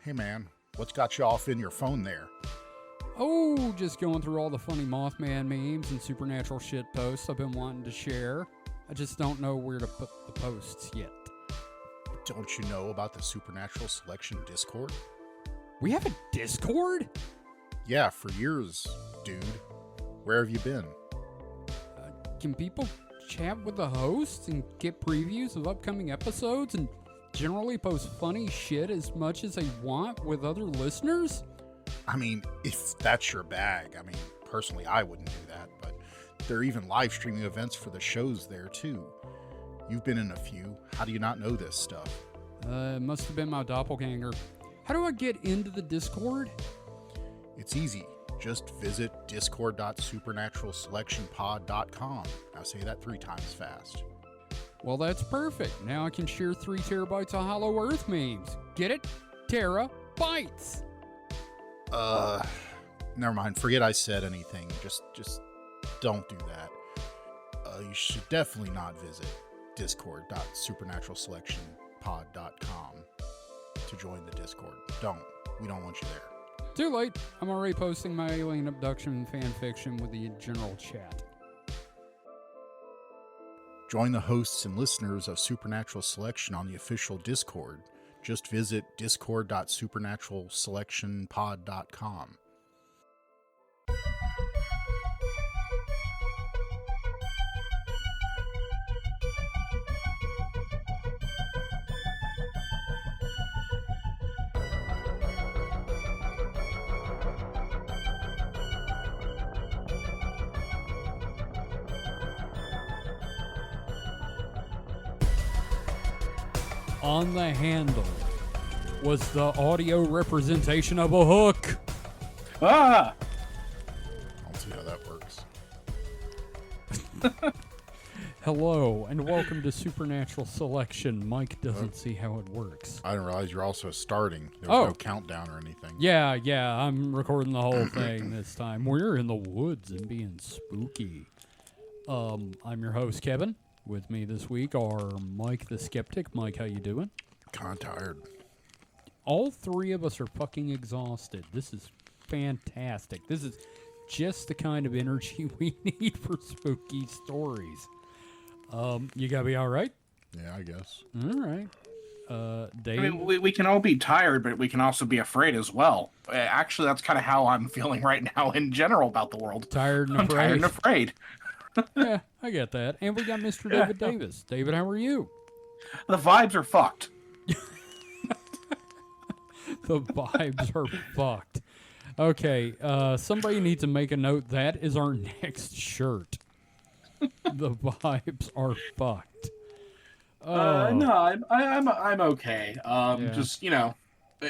Hey man, what's got you off in your phone there? Oh, just going through all the funny Mothman memes and supernatural shit posts I've been wanting to share. I just don't know where to put the posts yet. Don't you know about the Supernatural Selection Discord? We have a Discord? Yeah, for years, dude. Where have you been? Can people chat with the hosts and get previews of upcoming episodes and generally post funny shit as much as they want with other listeners? I mean, if that's your bag. I mean, personally, I wouldn't do that, but there are even live streaming events for the shows there, too. You've been in a few. How do you not know this stuff? It must have been my doppelganger. How do I get into the Discord? It's easy. Just visit discord.supernaturalselectionpod.com. Now say that 3 times fast. Well, that's perfect. Now I can share 3 terabytes of Hollow Earth memes. Get it? Terabytes. Never mind. Forget I said anything. Just don't do that. You should definitely not visit discord.supernaturalselectionpod.com to join the Discord. We don't want you there. Too late. I'm already posting my alien abduction fan fiction with the general chat. Join the hosts and listeners of Supernatural Selection on the official Discord. Just visit discord.supernaturalselectionpod.com. On the handle was the audio representation of a hook. Ah! I'll see how that works. Hello, and welcome to Supernatural Selection. Mike doesn't see how it works. I didn't realize you're also starting. There was no countdown or anything. Yeah, I'm recording the whole thing this time. We're in the woods and being spooky. I'm your host, Kevin. With me this week are Mike the Skeptic. Mike, how you doing? Kind of tired. All 3 of us are fucking exhausted. This is fantastic. This is just the kind of energy we need for spooky stories. You gotta be all right? Yeah, I guess. All right. Dave? I mean, we can all be tired, but we can also be afraid as well. Actually, that's kind of how I'm feeling right now in general about the world. Tired and afraid? I'm tired and afraid. Yeah, I get that. And we got Mr. David Davis. David, how are you? The vibes are fucked. The vibes are fucked. Okay, somebody needs to make a note. That is our next shirt. The vibes are fucked. No, I'm okay. Just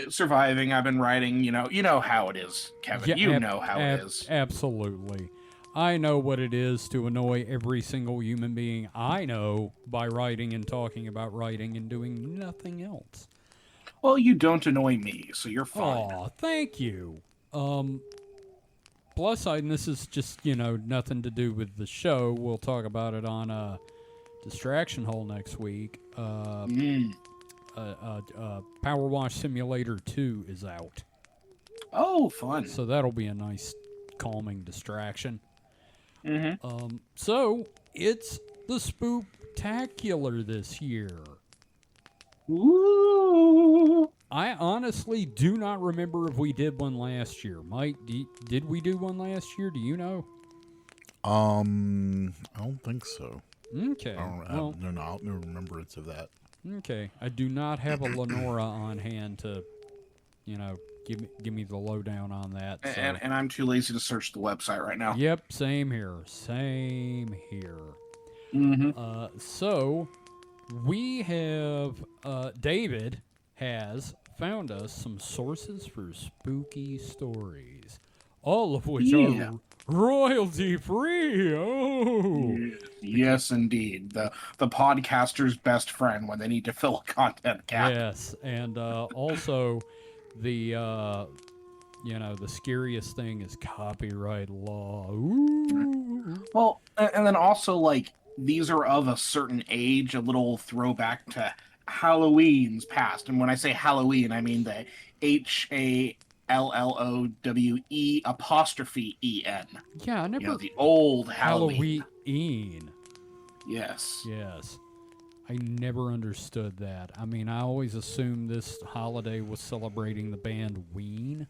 surviving. I've been writing. You know how it is, Kevin. Yeah, you know how it is. Absolutely. I know what it is to annoy every single human being I know by writing and talking about writing and doing nothing else. Well, you don't annoy me, so you're fine. Aw, thank you. Plus side, and this is just, nothing to do with the show. We'll talk about it on Distraction Hole next week. Power Wash Simulator 2 is out. Oh, fun. So that'll be a nice calming distraction. Mm-hmm. So it's the Spooptacular this year. Ooh. I honestly do not remember if we did one last year. Mike, did we do one last year? Do you know? I don't think so. Okay. I have no remembrance of that. Okay. I do not have a Lenora on hand to, give me the lowdown on that. So. And I'm too lazy to search the website right now. Yep, same here. Mm-hmm. So we have David has found us some sources for spooky stories, all of which are royalty free. Oh, yes, indeed. The podcaster's best friend when they need to fill a content gap. Yes, and also the the scariest thing is copyright law. Ooh. Well, and then also these are of a certain age, a little throwback to Halloween's passed, and when I say Halloween, I mean the HALLOWE''EN. Yeah, I never. The old Halloween. Halloween. Yes. Yes. I never understood that. I mean, I always assumed this holiday was celebrating the band Ween.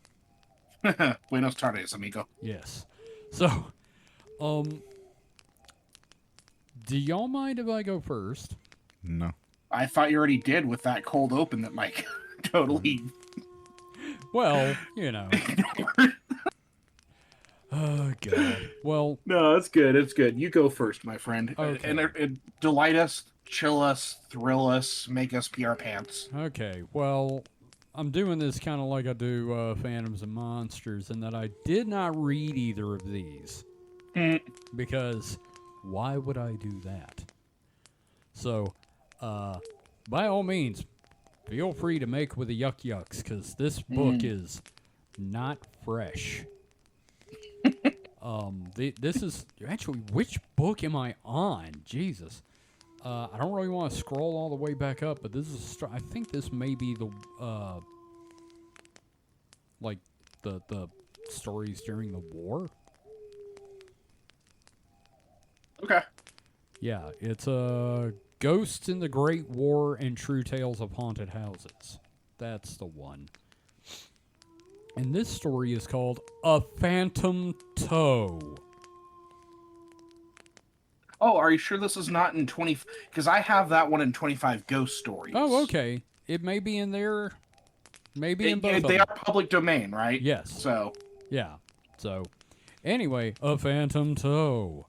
Buenos tardes, amigo. Yes. So, do y'all mind if I go first? No. I thought you already did with that cold open that Mike totally. Well, Oh, God. Well. No, it's good. It's good. You go first, my friend. Okay. And it delight us, chill us, thrill us, make us pee our pants. Okay. Well, I'm doing this kind of like I do Phantoms and Monsters, in that I did not read either of these. Because why would I do that? So, by all means, feel free to make with the yuck yucks, because this book is not fresh. This is actually, which book am I on? Jesus. I don't really want to scroll all the way back up, but this is, I think this may be the, like, the stories during the war. Okay. Yeah, it's, Ghosts in the Great War and True Tales of Haunted Houses. That's the one. And this story is called A Phantom Toe. Oh, are you sure this is not in 20? Because I have that one in 25 Ghost Stories. Oh, okay. It may be in there. Maybe in both of them. They are public domain, right? Yes. So. Yeah. So, anyway, A Phantom Toe.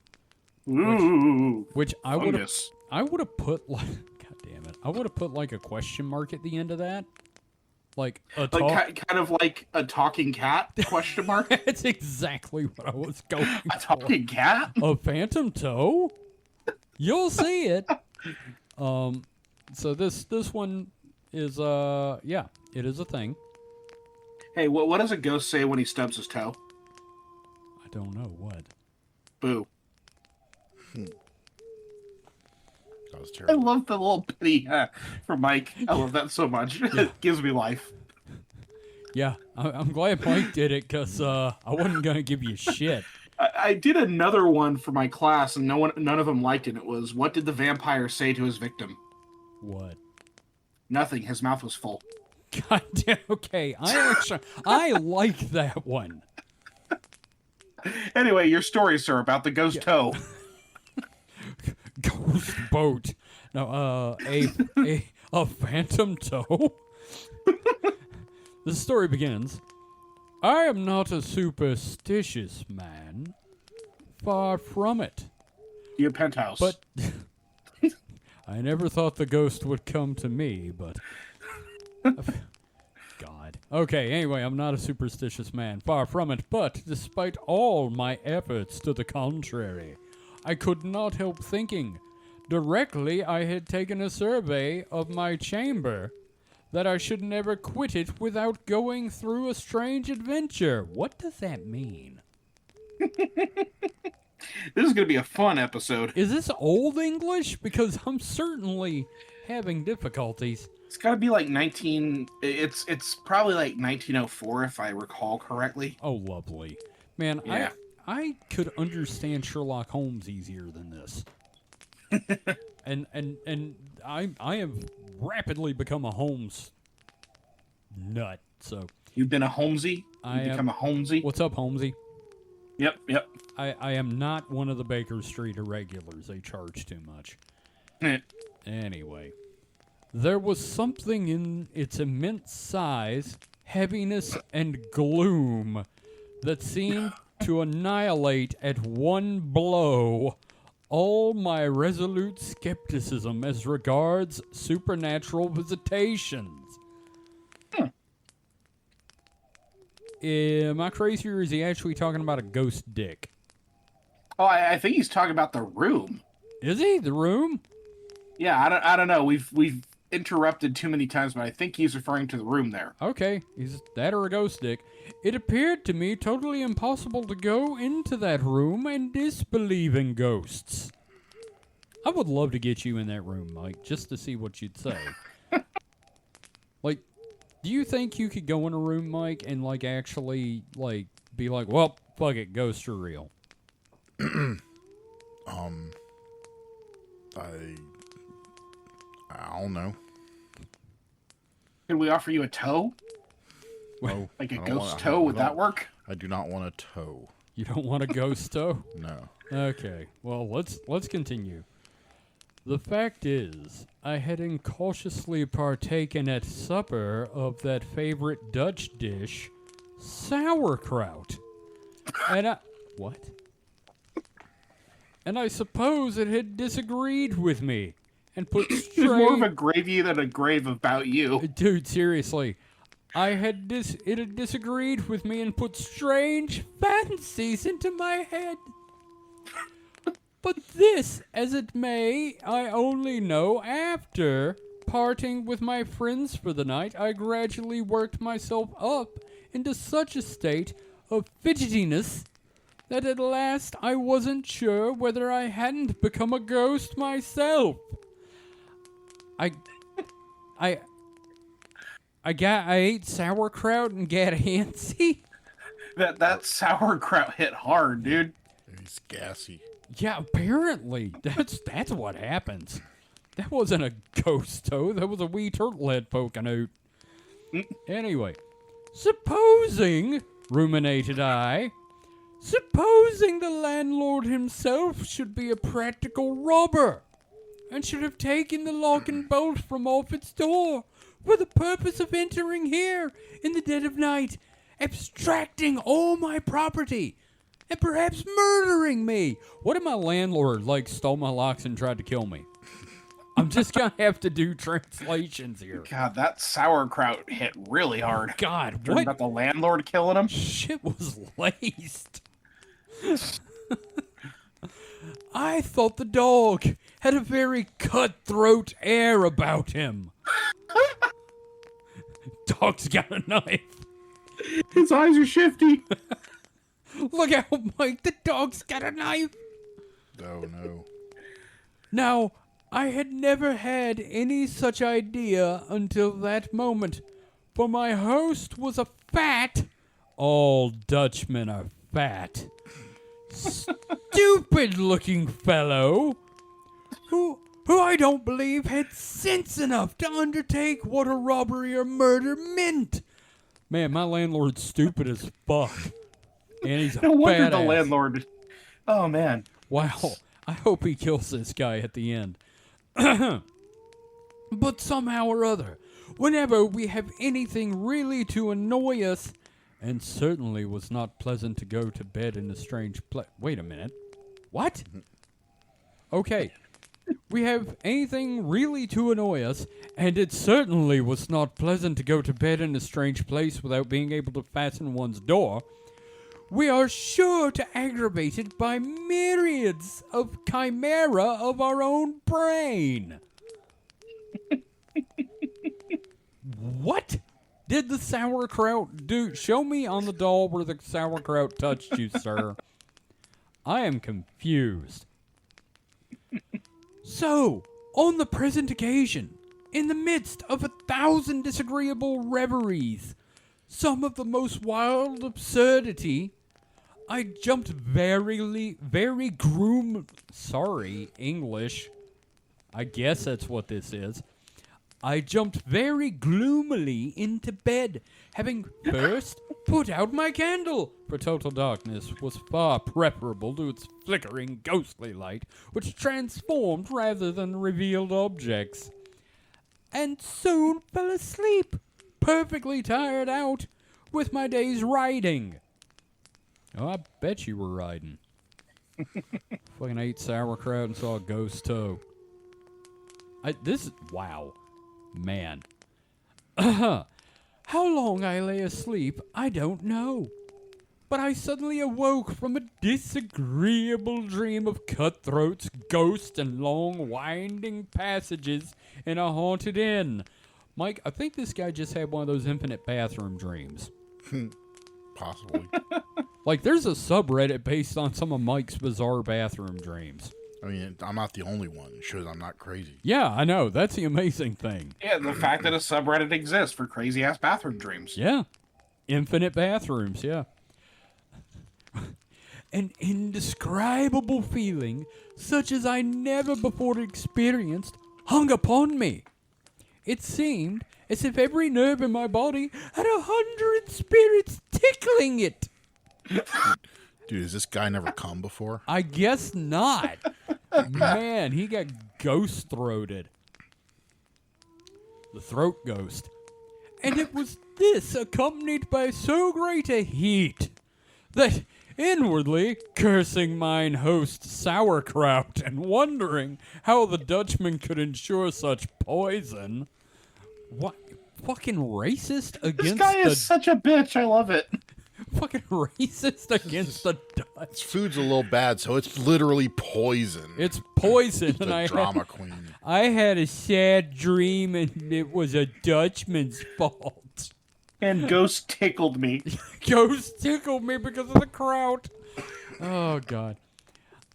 Ooh. Which I would have put like, God damn it, I would have put like a question mark at the end of that, like a kind of like a talking cat question mark. That's exactly what I was going for. A talking cat? A phantom toe? You'll see it. So this one is yeah, it is a thing. Hey, what does a ghost say when he stubs his toe? I don't know what. Boo. That was I terrible. love the little pity from Mike. I love that so much. Yeah. It gives me life. Yeah, I'm glad Mike did it, because I wasn't going to give you shit. I did another one for my class, and none of them liked it. It was, what did the vampire say to his victim? What? Nothing. His mouth was full. God damn, okay. I like that one. Anyway, your story, sir, about the ghost toe. Ghost boat. No, a phantom toe? The story begins. I am not a superstitious man. Far from it. Your penthouse. But I never thought the ghost would come to me, but... God. Okay, anyway, I'm not a superstitious man. Far from it, but despite all my efforts to the contrary, I could not help thinking, directly I had taken a survey of my chamber, that I should never quit it without going through a strange adventure. What does that mean? This is going to be a fun episode. Is this Old English? Because I'm certainly having difficulties. It's got to be like it's probably like 1904 if I recall correctly. Oh, lovely. Man, yeah. I could understand Sherlock Holmes easier than this. and I have rapidly become a Holmes nut. So you've been a Holmesy? You've become a Holmesy? What's up, Holmesy? Yep. I am not one of the Baker Street irregulars. They charge too much. Anyway, there was something in its immense size, heaviness, and gloom that seemed to annihilate at one blow all my resolute skepticism as regards supernatural visitations. Am I crazy, or is he actually talking about a ghost dick? Oh, I think he's talking about the room. Is he? The room? Yeah, I don't know. We've interrupted too many times, but I think he's referring to the room there. Okay, he's that or a ghost dick. It appeared to me totally impossible to go into that room and disbelieve in ghosts. I would love to get you in that room, Mike, just to see what you'd say. Like, do you think you could go in a room, Mike, and like actually like be like, well, fuck it, ghosts are real? I don't know. Could we offer you a tow? No, Like a I don't ghost want- tow? I Would that don't- work? I do not want a toe. You don't want a ghost toe? No. Okay, well, let's continue. The fact is, I had incautiously partaken at supper of that favorite Dutch dish, sauerkraut. And what? And I suppose it had disagreed with me and put It's more of strange... a gravy than a grave about you. Dude, seriously. It had disagreed with me and put strange fancies into my head. But this, as it may, I only know after. Parting with my friends for the night, I gradually worked myself up into such a state of fidgetiness that at last I wasn't sure whether I hadn't become a ghost myself. I ate sauerkraut and got antsy. That sauerkraut hit hard, dude. He's gassy. Yeah, apparently. That's what happens. That wasn't a ghost toe. That was a wee turtle head poking out. Anyway, supposing, ruminated I, supposing the landlord himself should be a practical robber and should have taken the lock and bolt from off its door for the purpose of entering here in the dead of night, abstracting all my property, and perhaps murdering me. What if my landlord, stole my locks and tried to kill me? I'm just gonna have to do translations here. God, that sauerkraut hit really hard. God, Talking what about the landlord killing him? shit was laced? I thought the dog had a very cutthroat air about him. Dog's got a knife. His eyes are shifty. Look out, Mike, the dog's got a knife. Oh, no. Now, I had never had any such idea until that moment, for my host was a fat, all Dutchmen are fat, stupid-looking fellow who I don't believe had sense enough to undertake what a robbery or murder meant. Man, my landlord's stupid as fuck. And he's a No wonder fat the ass. landlord. Oh, man. Wow, I hope he kills this guy at the end. But somehow or other, whenever we have anything really to annoy us, and certainly was not pleasant to go to bed in a strange place. Wait a minute. What? Okay. We have anything really to annoy us, and it certainly was not pleasant to go to bed in a strange place without being able to fasten one's door. We are sure to aggravate it by myriads of chimera of our own brain. What did the sauerkraut do? Show me on the doll where the sauerkraut touched you, sir. I am confused. So, on the present occasion, in the midst of 1,000 disagreeable reveries, some of the most wild absurdity, I jumped English. I guess that's what this is. I jumped very gloomily into bed, having first put out my candle, for total darkness was far preferable to its flickering ghostly light, which transformed rather than revealed objects, and soon fell asleep, perfectly tired out with my day's riding. Oh, I bet you were riding. Fucking ate sauerkraut and saw a ghost toe. Wow. Man. How long I lay asleep, I don't know. But I suddenly awoke from a disagreeable dream of cutthroats, ghosts, and long winding passages in a haunted inn. Mike, I think this guy just had one of those infinite bathroom dreams. Possibly. Like, there's a subreddit based on some of Mike's bizarre bathroom dreams. I mean, I'm not the only one. It shows I'm not crazy. Yeah, I know. That's the amazing thing. Yeah, the fact that a subreddit exists for crazy-ass bathroom dreams. Yeah. Infinite bathrooms, yeah. An indescribable feeling, such as I never before experienced, hung upon me. It seemed as if every nerve in my body had 100 spirits tickling it. Dude, has this guy never come before? I guess not. Man, he got ghost-throated. The throat ghost. And it was this accompanied by so great a heat that inwardly cursing mine host sauerkraut and wondering how the Dutchman could ensure such poison. What? Fucking racist against This guy is such a bitch. I love it. Fucking racist against the Dutch. This food's a little bad, so it's literally poison. It's poison, and the drama queen. I had a sad dream, and it was a Dutchman's fault. And Ghost tickled me. Ghost tickled me because of the kraut. Oh, God.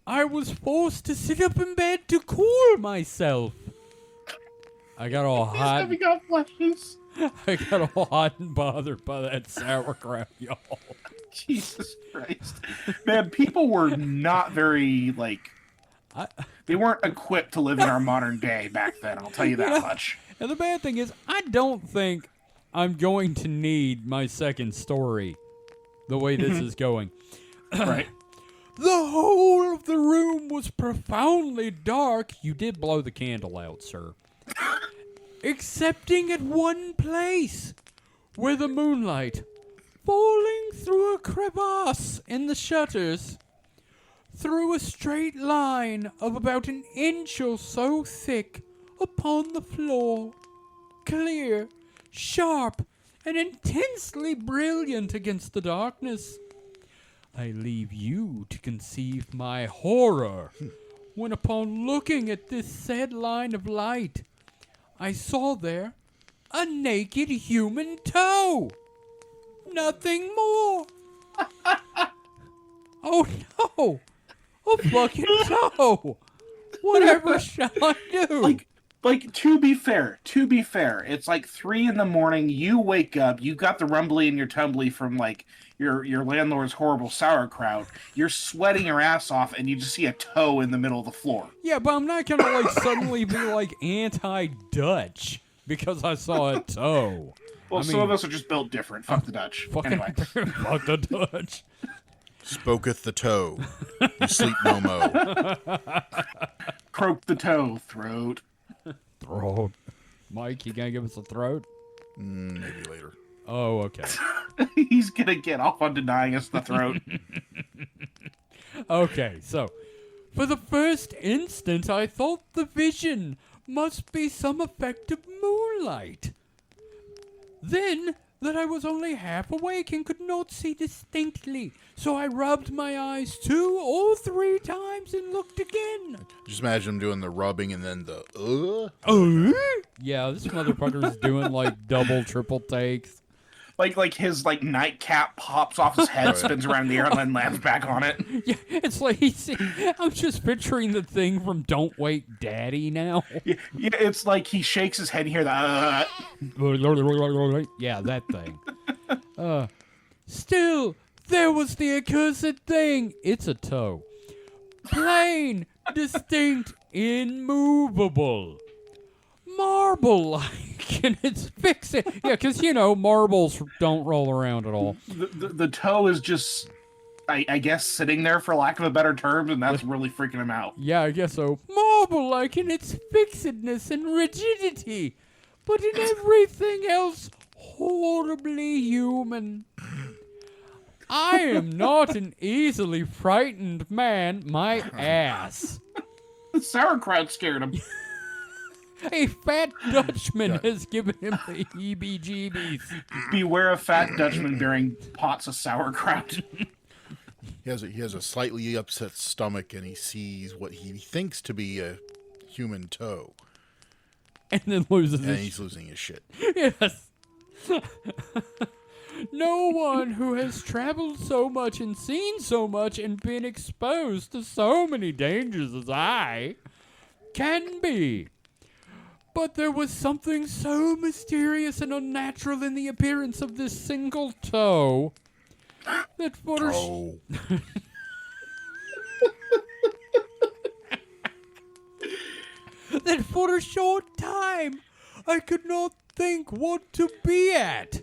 I was forced to sit up in bed to cool myself. I got all hot. He's got flashes. I got all hot and bothered by that sauerkraut, y'all. Jesus Christ. Man, people were not very, they weren't equipped to live in our modern day back then, I'll tell you that much. And the bad thing is, I don't think I'm going to need my second story the way this is going. Right. The whole of the room was profoundly dark. You did blow the candle out, sir. Excepting at one place, where the moonlight, falling through a crevasse in the shutters, threw a straight line of about an inch or so thick upon the floor, clear, sharp, and intensely brilliant against the darkness. I leave you to conceive my horror when, upon looking at this said line of light, I saw there a naked human toe. Nothing more. Oh no! A fucking toe! Whatever shall I do? To be fair, it's like 3 a.m. You wake up, you got the rumbly and your tumbly from your landlord's horrible sauerkraut. You're sweating your ass off, and you just see a toe in the middle of the floor. Yeah, but I'm not gonna suddenly be anti-Dutch because I saw a toe. Well, some of us are just built different. Fuck the Dutch. Anyway. Fuck the Dutch. Spoketh the toe. You sleep no mo. Croak the toe. Throat. Throat. Mike, you gonna give us a throat? Maybe later. Oh, okay. He's gonna get off on denying us the throat. Okay, so, for the first instant, I thought the vision must be some effect of moonlight. Then, that I was only half awake and could not see distinctly, so I rubbed my eyes 2 or 3 times and looked again. Just imagine him doing the rubbing and then the Yeah, this motherfucker's doing double, triple takes. Like his nightcap pops off his head, spins around the air, and then lands back on it. Yeah, it's like I'm just picturing the thing from Don't Wake Daddy now. Yeah, it's like he shakes his head and you hear the Yeah, that thing. Still, there was the accursed thing. It's a toe. Plain, distinct, immovable. Marble-like, and it's fixed. Yeah, because, marbles don't roll around at all. The toe is just, I guess, sitting there for lack of a better term, and that's really freaking him out. Yeah, I guess so. Marble-like in its fixedness and rigidity, but in everything else, horribly human. I am not an easily frightened man, my ass. The sauerkraut scared him. A fat Dutchman has given him the heebie-jeebies. Beware of fat Dutchman bearing pots of sauerkraut. He has a slightly upset stomach, and he sees what he thinks to be a human toe. And then loses and his he's losing his shit. Yes. No one who has traveled so much and seen so much and been exposed to so many dangers as I can be. But there was something so mysterious and unnatural in the appearance of this single toe that for Oh. that for a short time I could not think what to be at.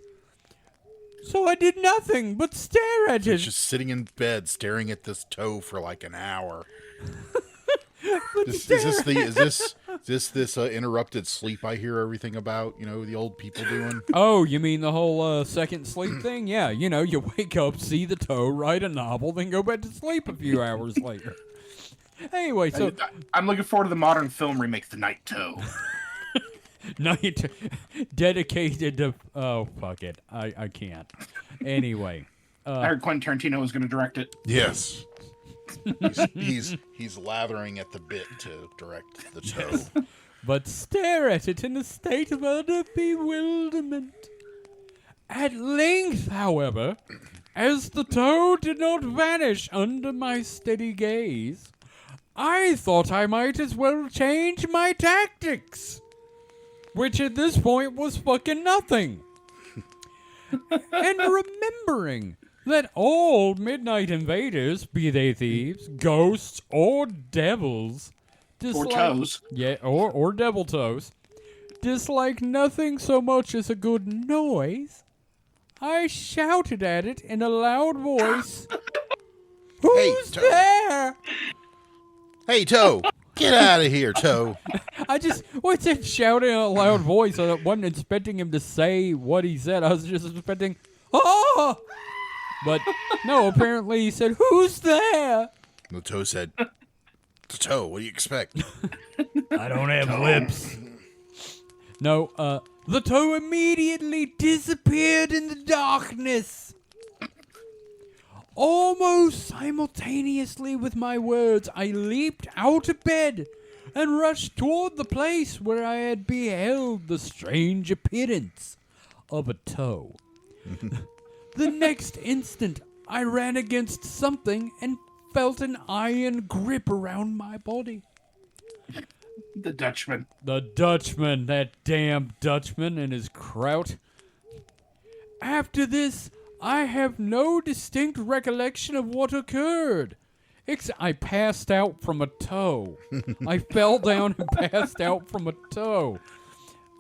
So I did nothing but stare at it. Just sitting in bed staring at this toe for like an hour. Is this interrupted sleep I hear everything about, you know, the old people doing? Oh, you mean the whole second sleep thing? Yeah, you know, you wake up, see the toe, write a novel, then go back to sleep a few hours later. Anyway, so... I'm looking forward to the modern film remake, The Night Toe. Night dedicated to... Oh, fuck it. I can't. Anyway. I heard Quentin Tarantino was going to direct it. Yes. He's lathering at the bit to direct the toe. But stare at it in a state of utter bewilderment. At length, however, as the toe did not vanish under my steady gaze, I thought I might as well change my tactics. Which at this point was fucking nothing. And remembering that all midnight invaders, be they thieves, ghosts, or devils, Or toes. Yeah, or devil toes, dislike nothing so much as a good noise, I shouted at it in a loud voice, "Who's Toe. there?" Hey, toe, get out of here, toe. I said shouting in a loud voice. I wasn't expecting him to say what he said. I was just expecting, "Oh!" But no, apparently he said, "Who's there?" The toe said, "Toe, what do you expect?" I don't have lips. No, the toe immediately disappeared in the darkness. Almost simultaneously with my words, I leaped out of bed and rushed toward the place where I had beheld the strange appearance of a toe. The next instant, I ran against something and felt an iron grip around my body. The Dutchman. The Dutchman, that damn Dutchman and his kraut. After this, I have no distinct recollection of what occurred. I passed out from a toe. I fell down and passed out from a toe.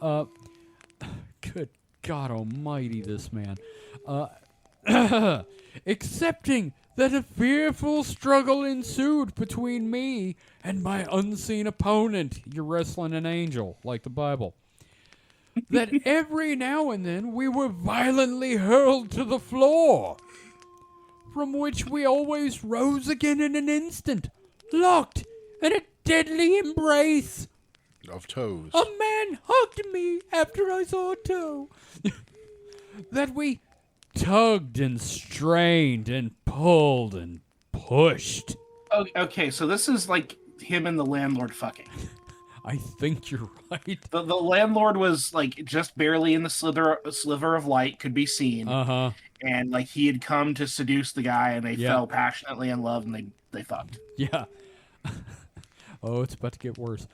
Good God almighty, this man. Excepting that a fearful struggle ensued between me and my unseen opponent. You're wrestling an angel, like the Bible. That every now and then we were violently hurled to the floor, from which we always rose again in an instant, locked in a deadly embrace. Of toes. A man hugged me after I saw a toe. That we tugged and strained and pulled and pushed. Okay, so this is like him and the landlord fucking. I think you're right. The landlord was like just barely in the sliver of light could be seen. Uh-huh. And like he had come to seduce the guy and they fell passionately in love and they fucked. Yeah. Oh, it's about to get worse.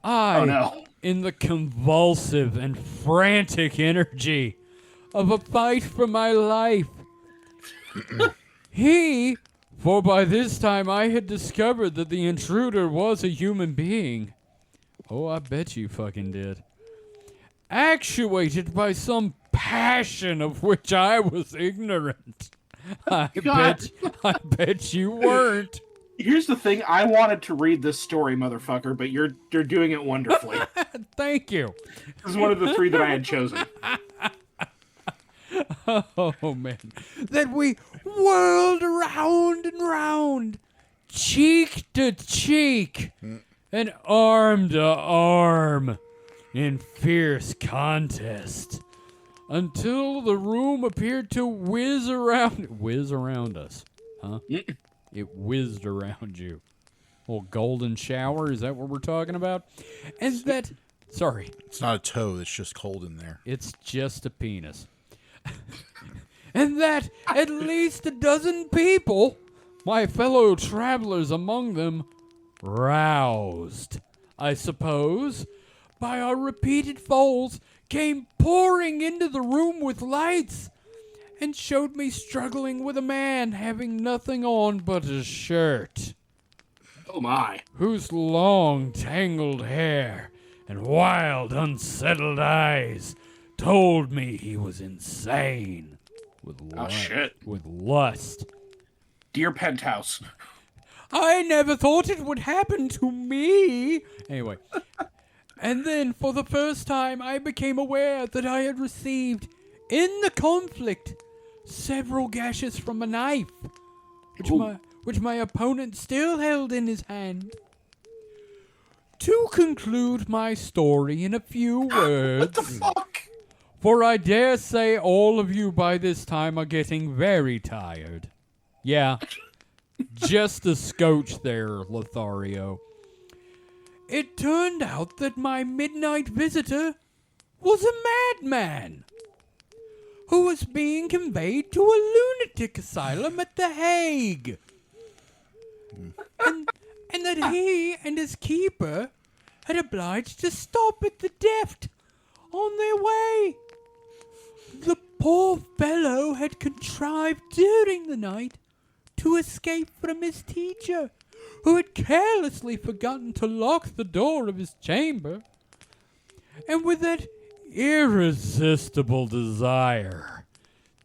Oh no. In the convulsive and frantic energy of a fight for my life, for by this time I had discovered that the intruder was a human being. Oh, I bet you fucking did. Actuated by some passion of which I was ignorant. I bet you weren't. Here's the thing. I wanted to read this story, motherfucker, but you're doing it wonderfully. Thank you. This is one of the three that I had chosen. Oh, man. That we whirled round and round, cheek to cheek, and arm to arm in fierce contest until the room appeared to whiz around us. Huh? It whizzed around you. Little golden shower, is that what we're talking about? And that, sorry. It's not a toe, it's just cold in there. It's just a penis. and that at least a dozen people, my fellow travelers among them, roused, I suppose, by our repeated falls, came pouring into the room with lights and showed me struggling with a man having nothing on but a shirt, Oh my. whose long, tangled hair and wild, unsettled eyes told me he was insane with Oh shit. with lust. Dear Penthouse. I never thought it would happen to me. Anyway, and then for the first time I became aware that I had received, in the conflict, several gashes from a knife, which my opponent still held in his hand. To conclude my story in a few words, What the fuck? for I dare say all of you by this time are getting very tired. Yeah, just a scotch there, Lothario. It turned out that my midnight visitor was a madman who was being conveyed to a lunatic asylum at The Hague. And that he and his keeper had obliged to stop at the deft on their way. The poor fellow had contrived during the night to escape from his teacher, who had carelessly forgotten to lock the door of his chamber, and with that irresistible desire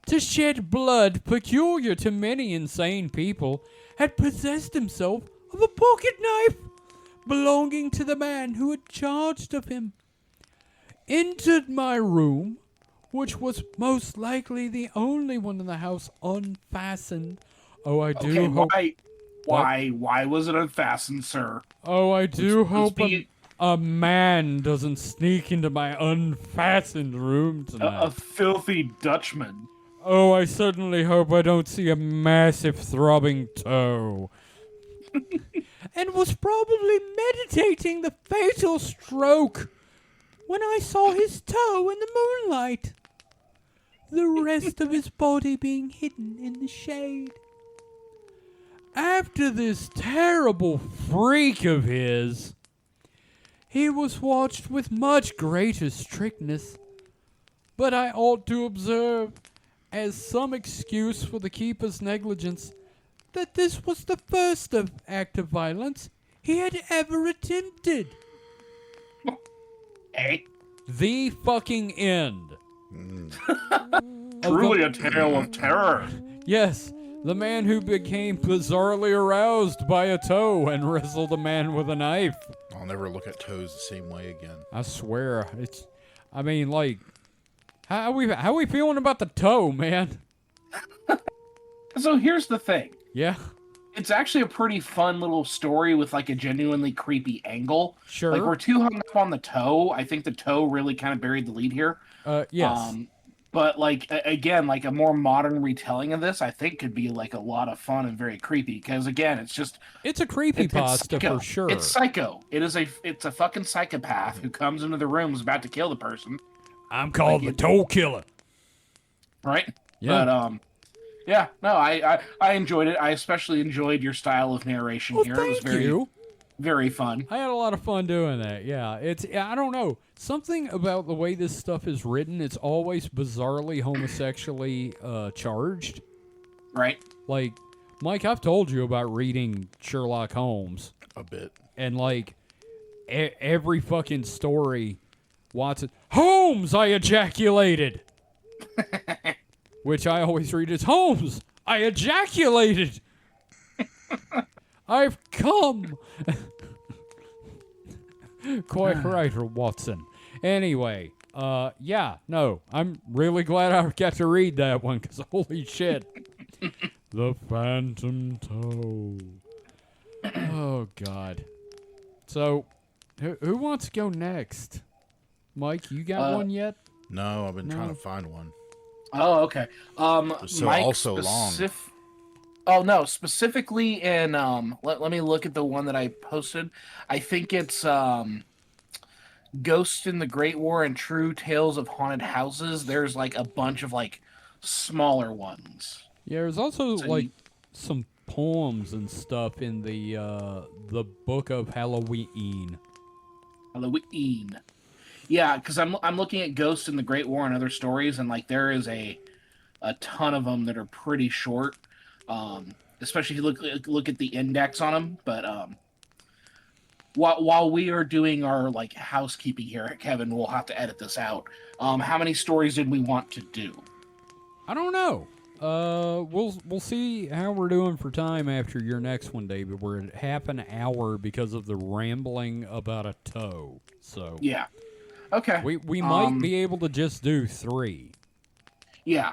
to shed blood peculiar to many insane people, had possessed himself of a pocket knife belonging to the man who had charged of him, entered my room, which was most likely the only one in the house unfastened. Oh, I do Okay, hope. why was it unfastened, sir? Oh, I do Let's hope be- a man doesn't sneak into my unfastened room tonight. A filthy Dutchman. Oh, I certainly hope I don't see a massive throbbing toe. And was probably meditating the fatal stroke when I saw his toe in the moonlight, the rest of his body being hidden in the shade. After this terrible freak of his, he was watched with much greater strictness, but I ought to observe, as some excuse for the keeper's negligence, that this was the first act of violence he had ever attempted. Eh? The fucking end. Truly a tale of terror. Yes, the man who became bizarrely aroused by a toe and wrestled a man with a knife. I'll never look at toes the same way again. I swear, I mean, like, how we feeling about the toe, man? So here's the thing. Yeah, It's actually a pretty fun little story with like a genuinely creepy angle. sure. Like we're too hung up on the toe. I think the toe really kind of buried the lead here. Yes. But like again, like a more modern retelling of this, I think could be like a lot of fun and very creepy. Because again, it's just It's a creepypasta psycho. for sure. It's psycho. It's a fucking psychopath who comes into the room is about to kill the person, I'm called like the toe killer. right? Yeah. But yeah, no, I enjoyed it. I especially enjoyed your style of narration Well, here. thank It was very you. very fun. I had a lot of fun doing that. Yeah, I don't know. Something about the way this stuff is written, it's always bizarrely homosexually charged. Right? Like, Mike, I've told you about reading Sherlock Holmes, A bit. and like every fucking story, Watson, Holmes, I ejaculated. Which I always read as Holmes, I ejaculated. I've come. Quite right, Watson. Anyway, yeah, no, I'm really glad I got to read that one, because holy shit. The Phantom Toe. Oh, God. So, who wants to go next? Mike, you got one yet? No, I've been trying No. to find one. Oh, okay. So Mike, also long. Oh no, specifically in let me look at the one that I posted. I think it's Ghosts in the Great War and True Tales of Haunted Houses. There's like a bunch of like smaller ones. Yeah, there's also So like some poems and stuff in the book of Halloween. Halloween. Yeah, because I'm looking at Ghosts in the Great War and other stories, and like there is a ton of them that are pretty short. Especially if you look at the index on them. But while we are doing our like housekeeping here, Kevin, we'll have to edit this out. How many stories did we want to do? I don't know. We'll see how we're doing for time after your next one, David. We're at half an hour because of the rambling about a toe. So Yeah. Okay. we might be able to just do 3. Yeah.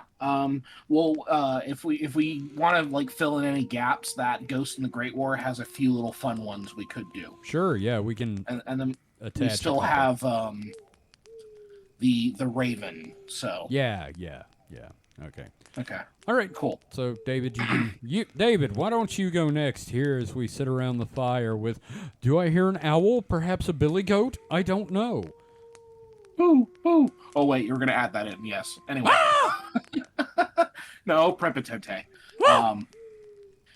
Well, if we want to like fill in any gaps, that Ghost in the Great War has a few little fun ones we could do. Sure, yeah, we can And then attach. we still have the Raven. So Yeah. Okay. okay. All right. Cool. So David, David, why don't you go next here as we sit around the fire with? Do I hear an owl? Perhaps a billy goat? I don't know. Boo, boo. Oh, wait, you're going to add that in, yes. Anyway. No, Prepotente.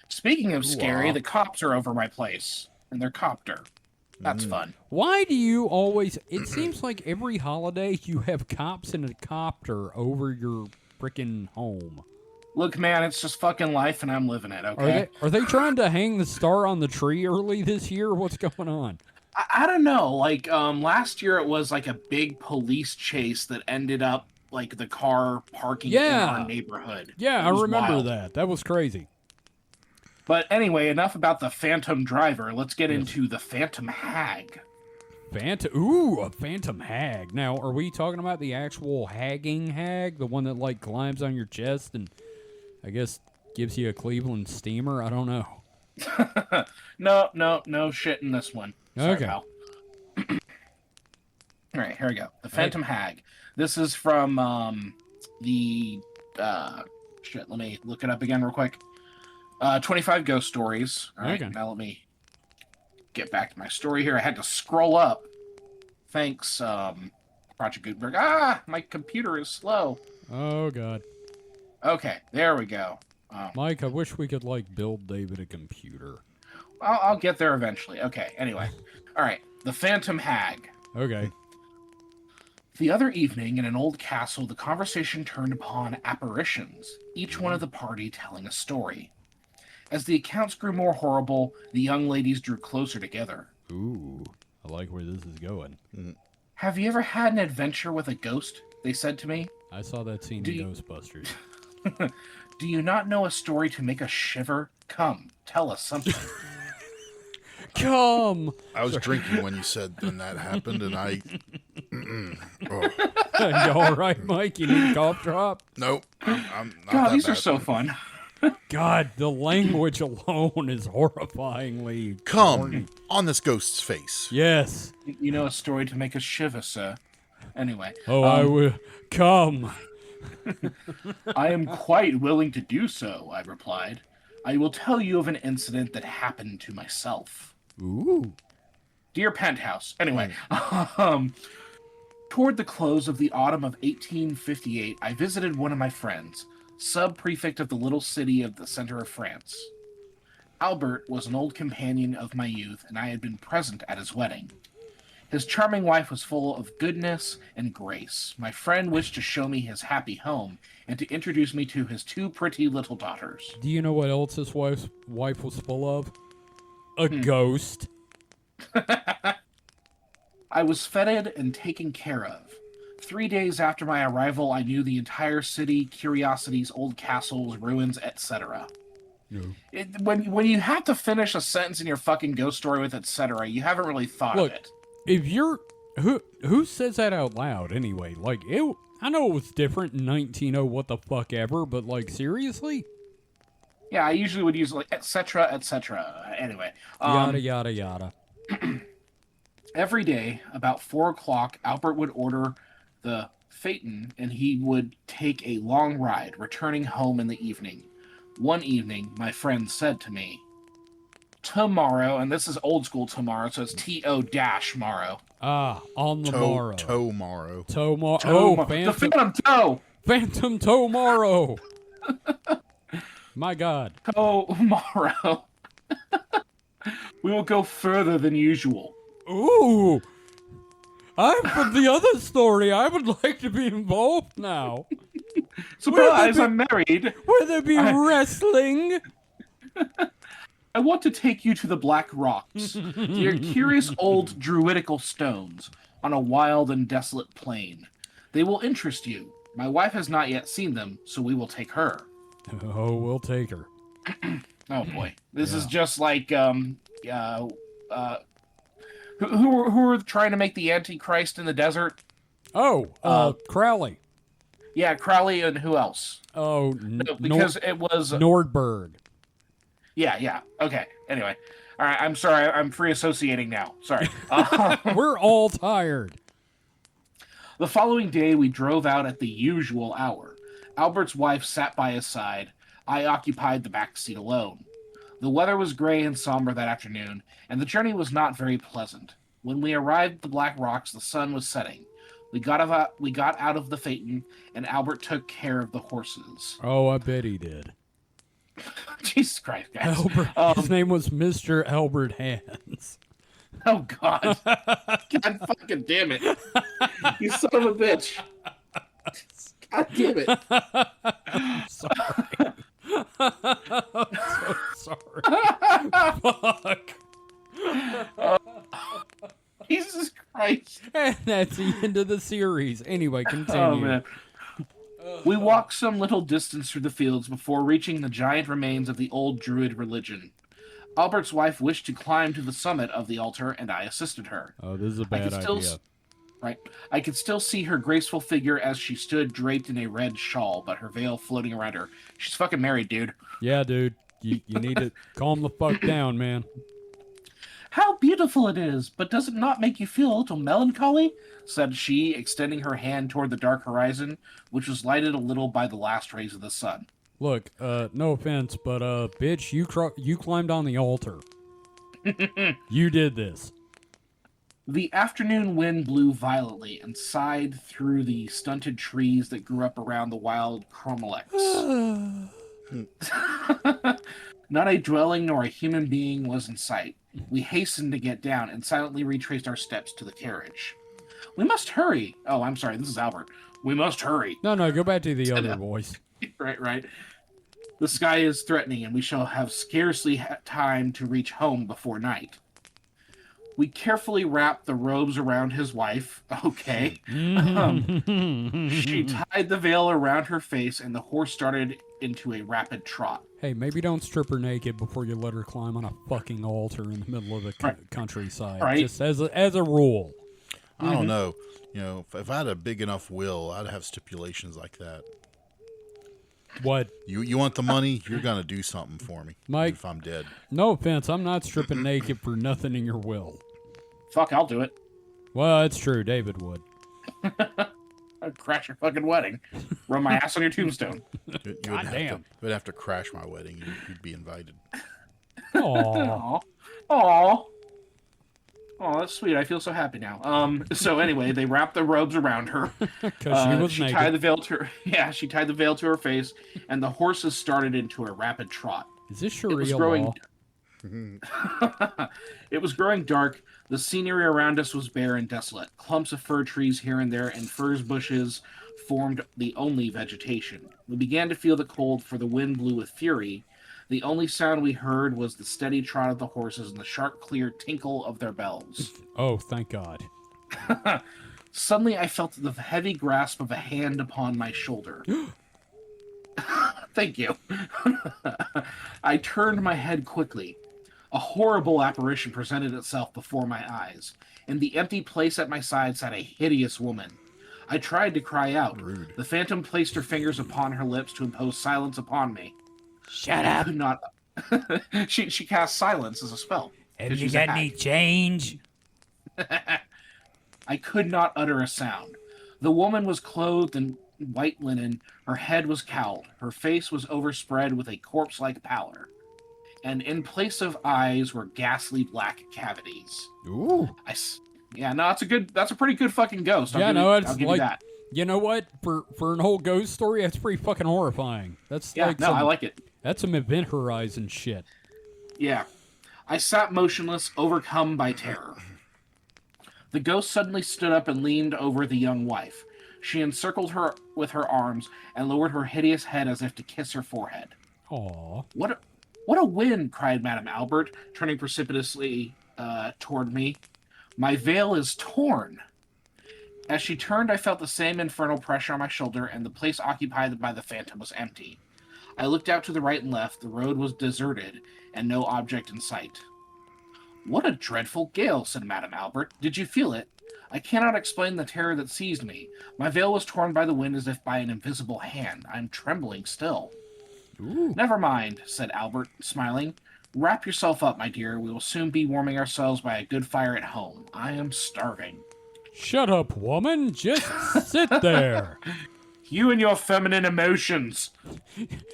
Speaking of scary, the cops are over my place in their copter. That's fun. Why do you always... It seems like every holiday you have cops in a copter over your freaking home. Look, man, it's just fucking life, and I'm living it, okay? Are they trying to hang the star on the tree early this year? What's going on? I don't know. Like, last year it was like a big police chase that ended up like the car parking in our neighborhood. Yeah, I remember wild. that. That was crazy. But anyway, enough about the Phantom Driver. Let's get into the Phantom Hag. A phantom hag. Now, are we talking about the actual hagging hag? The one that, like, climbs on your chest and, I guess, gives you a Cleveland steamer? I don't know. No shit in this one. Sorry, Okay. pal. All right, here we go. The Phantom Hag. This is from the... shit, let me look it up again real quick. 25 Ghost Stories. All right, now let me get back to my story here. I had to scroll up. Thanks, Project Gutenberg. My computer is slow. Oh, God. Okay, there we go. Mike, I wish we could, like, build David a computer. I'll get there eventually. Okay, anyway. All right, the Phantom Hag. Okay. The other evening, in an old castle, the conversation turned upon apparitions, each one of the party telling a story. As the accounts grew more horrible, the young ladies drew closer together. Ooh, I like where this is going. Have you ever had an adventure with a ghost? They said to me. I saw that scene in Ghostbusters. Do you not know a story to make us shiver? Come, tell us something. Come! I was drinking when you said then that happened, and I... Oh. You all right, Mike? You need a cough drop? Nope. I'm not God, that these are bad. so fun. God, the language alone is horrifyingly Come corny. on this ghost's face. Yes. You know a story to make us shiver, sir. Anyway. Oh, I will. Come. I am quite willing to do so, I replied. I will tell you of an incident that happened to myself. Ooh. Dear Penthouse. Anyway, toward the close of the autumn of 1858, I visited one of my friends, sub-prefect of the little city of the center of France. Albert was an old companion of my youth, and I had been present at his wedding. His charming wife was full of goodness and grace. My friend wished to show me his happy home and to introduce me to his 2 pretty little daughters. Do you know what else his wife was full of? A ghost. I was feted and taken care of. 3 days after my arrival, I knew the entire city, curiosities, old castles, ruins, etc. No. When you have to finish a sentence in your fucking ghost story with etc., you haven't really thought of it. If you're who says that out loud anyway? Like I know it was different in 1900 what the fuck ever, but like seriously? Yeah, I usually would use like etc. etc. Anyway, Yada yada yada. every day about 4 o'clock, Albert would order the phaeton, and he would take a long ride, returning home in the evening. One evening, my friend said to me, "Tomorrow," and this is old school tomorrow, so it's T-O-morrow. On the morrow. Tomorrow. Tomorrow. The Phantom Toe! Phantom tomorrow. My God. Tomorrow. We will go further than usual. Ooh. I'm from the other story. I would like to be involved now. Surprise, I'm married. Will there be wrestling? I want to take you to the Black Rocks. They're curious old druidical stones on a wild and desolate plain. They will interest you. My wife has not yet seen them, so we will take her. Oh, we'll take her. Oh boy, this is just like who were trying to make the Antichrist in the desert? Oh, Crowley. Yeah, Crowley and who else? Oh, Because it was Nordberg. Yeah. Okay. Anyway, all right. I'm sorry. I'm free associating now. Sorry. We're all tired. The following day, we drove out at the usual hour. Albert's wife sat by his side. I occupied the back seat alone. The weather was gray and somber that afternoon, and the journey was not very pleasant. When we arrived at the Black Rocks, the sun was setting. We got out of the phaeton, and Albert took care of the horses. Oh, I bet he did. Jesus Christ, guys. Albert, his name was Mr. Albert Hands. Oh, God. God fucking damn it. You son of a bitch. God damn it. Sorry. I'm so sorry. Fuck. Jesus Christ. And that's the end of the series. Anyway, continue. Oh, man. We walked some little distance through the fields before reaching the giant remains of the old Druid religion. Albert's wife wished to climb to the summit of the altar, and I assisted her. Oh, this is a bad idea. Right. I could still see her graceful figure as she stood draped in a red shawl, but her veil floating around her. She's fucking married, dude. Yeah, dude. You need to calm the fuck down, man. How beautiful it is, but does it not make you feel a little melancholy? Said she, extending her hand toward the dark horizon, which was lighted a little by the last rays of the sun. Look, no offense, but bitch, you climbed on the altar. You did this. The afternoon wind blew violently and sighed through the stunted trees that grew up around the wild chromalex. Not a dwelling nor a human being was in sight. We hastened to get down and silently retraced our steps to the carriage. We must hurry. Oh, I'm sorry, this is Albert. We must hurry. No, go back to the other voice. Right. The sky is threatening, and we shall have scarcely time to reach home before night. We carefully wrapped the robes around his wife. Okay. She tied the veil around her face, and the horse started into a rapid trot. Hey, maybe don't strip her naked before you let her climb on a fucking altar in the middle of the countryside. Right. Just as a rule. I don't know. You know, if I had a big enough will, I'd have stipulations like that. What? You want the money? You're gonna do something for me, Mike. if I'm dead. No offense, I'm not stripping naked for nothing in your will. Fuck, I'll do it. Well, it's true. David would. I'd crash your fucking wedding. Run my ass on your tombstone. You would have to crash my wedding. You'd be invited. Aww. Aww. Oh, that's sweet. I feel so happy now. So anyway, they wrapped the robes around her. Because she was naked. Tied the veil to her. She tied the veil to her face, and the horses started into a rapid trot. Is this Sharia law? It was growing dark. The scenery around us was bare and desolate. Clumps of fir trees here and there and furze bushes formed the only vegetation. We began to feel the cold, for the wind blew with fury. The only sound we heard was the steady trot of the horses and the sharp, clear tinkle of their bells. Oh, thank God. Suddenly, I felt the heavy grasp of a hand upon my shoulder. Thank you. I turned my head quickly. A horrible apparition presented itself before my eyes. In the empty place at my side sat a hideous woman. I tried to cry out. Rude. The phantom placed her fingers upon her lips to impose silence upon me. Shut I up. could not. She cast silence as a spell. Have you She's got a any hag. change? I could not utter a sound. The woman was clothed in white linen. Her head was cowled. Her face was overspread with a corpse-like pallor. And in place of eyes were ghastly black cavities. Ooh. Yeah, no, that's a pretty good fucking ghost. Yeah, no, it's I'll give like you that. You know what? For an whole ghost story, that's pretty fucking horrifying. That's Yeah, like no, I like it. that's some Event Horizon shit. Yeah. I sat motionless, overcome by terror. The ghost suddenly stood up and leaned over the young wife. She encircled her with her arms and lowered her hideous head as if to kiss her forehead. Aw. What a wind! Cried Madame Albert, turning precipitously toward me. My veil is torn. As she turned, I felt the same infernal pressure on my shoulder, and the place occupied by the phantom was empty. I looked out to the right and left. The road was deserted, and no object in sight. What a dreadful gale, said Madame Albert. Did you feel it? I cannot explain the terror that seized me. My veil was torn by the wind as if by an invisible hand. I am trembling still. Ooh. Never mind, said Albert, smiling. Wrap yourself up, my dear. We will soon be warming ourselves by a good fire at home. I am starving. Shut up, woman. Just sit there. You and your feminine emotions.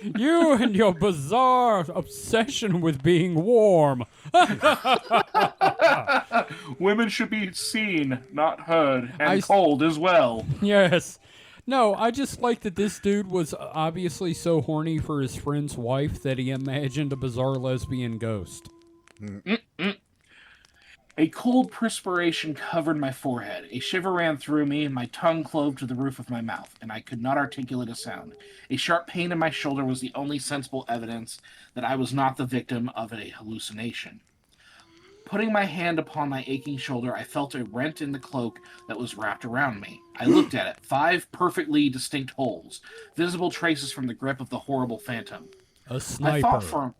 You and your bizarre obsession with being warm. Women should be seen, not heard, and cold as well. Yes. No, I just like that this dude was obviously so horny for his friend's wife that he imagined a bizarre lesbian ghost. A cold perspiration covered my forehead. A shiver ran through me, and my tongue clove to the roof of my mouth, and I could not articulate a sound. A sharp pain in my shoulder was the only sensible evidence that I was not the victim of a hallucination. Putting my hand upon my aching shoulder, I felt a rent in the cloak that was wrapped around me. I looked at it. 5 perfectly distinct holes, visible traces from the grip of the horrible phantom. A sniper.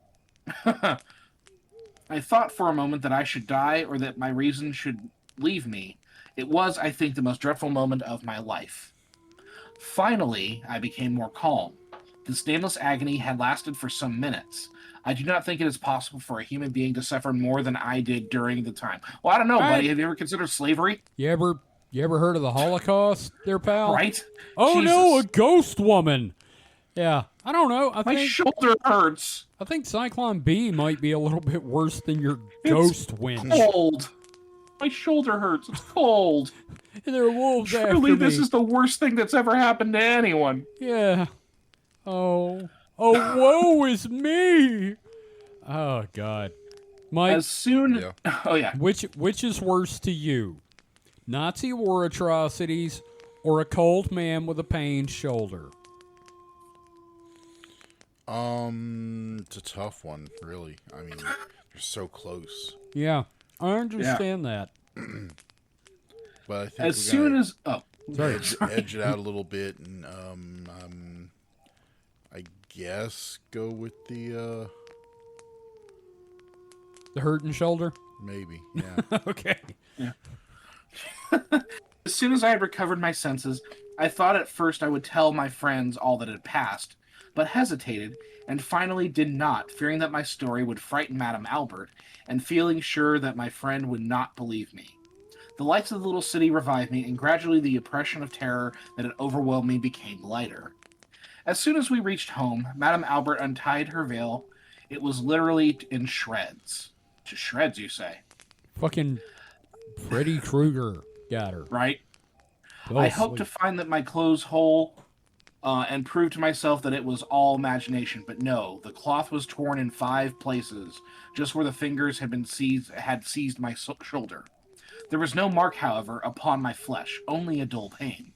I thought for a moment that I should die or that my reason should leave me. It was, I think, the most dreadful moment of my life. Finally, I became more calm. This nameless agony had lasted for some minutes. I do not think it is possible for a human being to suffer more than I did during the time. Well, I don't know, buddy. Have you ever considered slavery? You ever heard of the Holocaust, there, pal? Right? Oh Jesus. no, a ghost woman. Yeah, I don't know. My shoulder hurts. I think Cyclone B might be a little bit worse than your ghost winch. Cold. My shoulder hurts. It's cold. There are wolves after Truly, me. this is the worst thing that's ever happened to anyone. Yeah. Oh, woe is me. Oh God, Mike. As soon. Yeah. Oh yeah. Which is worse to you, Nazi war atrocities or a cold man with a pained shoulder? It's a tough one, really. I mean, you're so close. Yeah, I understand that. But I think As soon as edge it out a little bit, and I guess go with the hurting shoulder. maybe, yeah. Okay. Yeah. As soon as I had recovered my senses, I thought at first I would tell my friends all that had passed, but hesitated, and finally did not, fearing that my story would frighten Madame Albert, and feeling sure that my friend would not believe me. The lights of the little city revived me, and gradually the oppression of terror that had overwhelmed me became lighter. As soon as we reached home, Madame Albert untied her veil. It was literally in shreds. To shreds, you say? Fucking Freddy Krueger got her. Right? Fell I hoped to asleep. find that my clothes whole and prove to myself that it was all imagination, but no, the cloth was torn in 5 places, just where the fingers had seized my shoulder. There was no mark, however, upon my flesh, only a dull pain.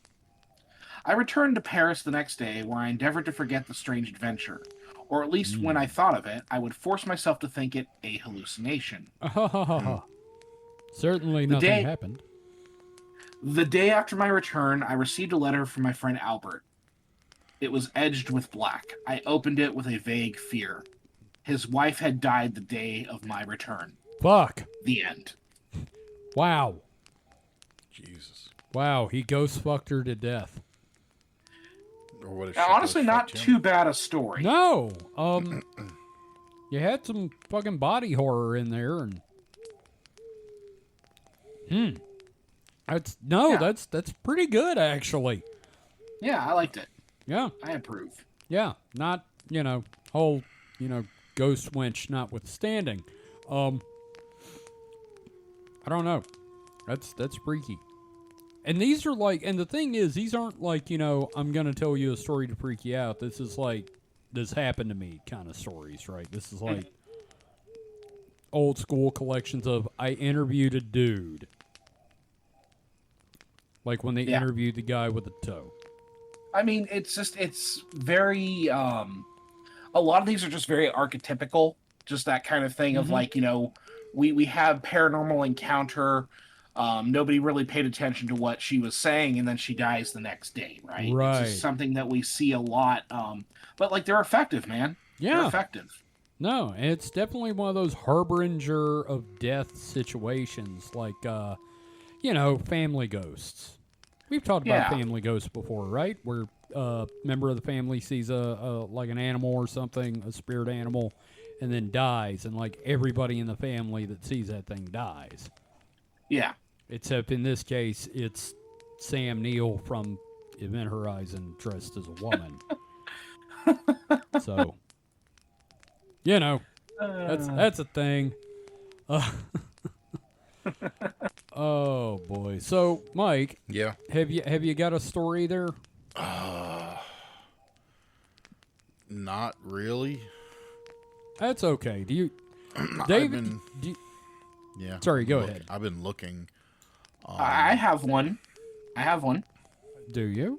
I returned to Paris the next day, where I endeavored to forget the strange adventure, or at least when I thought of it, I would force myself to think it a hallucination. Certainly nothing happened. The day after my return, I received a letter from my friend Albert. It was edged with black. I opened it with a vague fear. His wife had died the day of my return. Fuck. The end. Wow. Jesus. Wow, he ghost fucked her to death. Or what? Now, honestly, not too bad a story. No. You had some fucking body horror in there, and that's pretty good actually. Yeah, I liked it. Yeah. I approve. Yeah. Not whole ghost winch notwithstanding. I don't know. That's freaky. And these are like, and the thing is, these aren't like, I'm going to tell you a story to freak you out. This is like, this happened to me kind of stories, right? This is like old school collections of, I interviewed a dude. Like when they interviewed the guy with the toe. I mean, it's very, a lot of these are just very archetypical, just that kind of thing of like, we have paranormal encounter, nobody really paid attention to what she was saying, and then she dies the next day, right? Right. It's just something that we see a lot, but like they're effective, man. Yeah. They're effective. No, it's definitely one of those harbinger of death situations, like, family ghosts. We've talked about family ghosts before, right? Where a member of the family sees like an animal or something, a spirit animal, and then dies, and like everybody in the family that sees that thing dies. Yeah. Except in this case, it's Sam Neill from Event Horizon dressed as a woman. So, that's a thing. Oh boy. So, Mike. Yeah. Have you got a story there? Not really. That's okay. Do you, David? Yeah. Sorry, go ahead. I've been looking. I have one. Do you?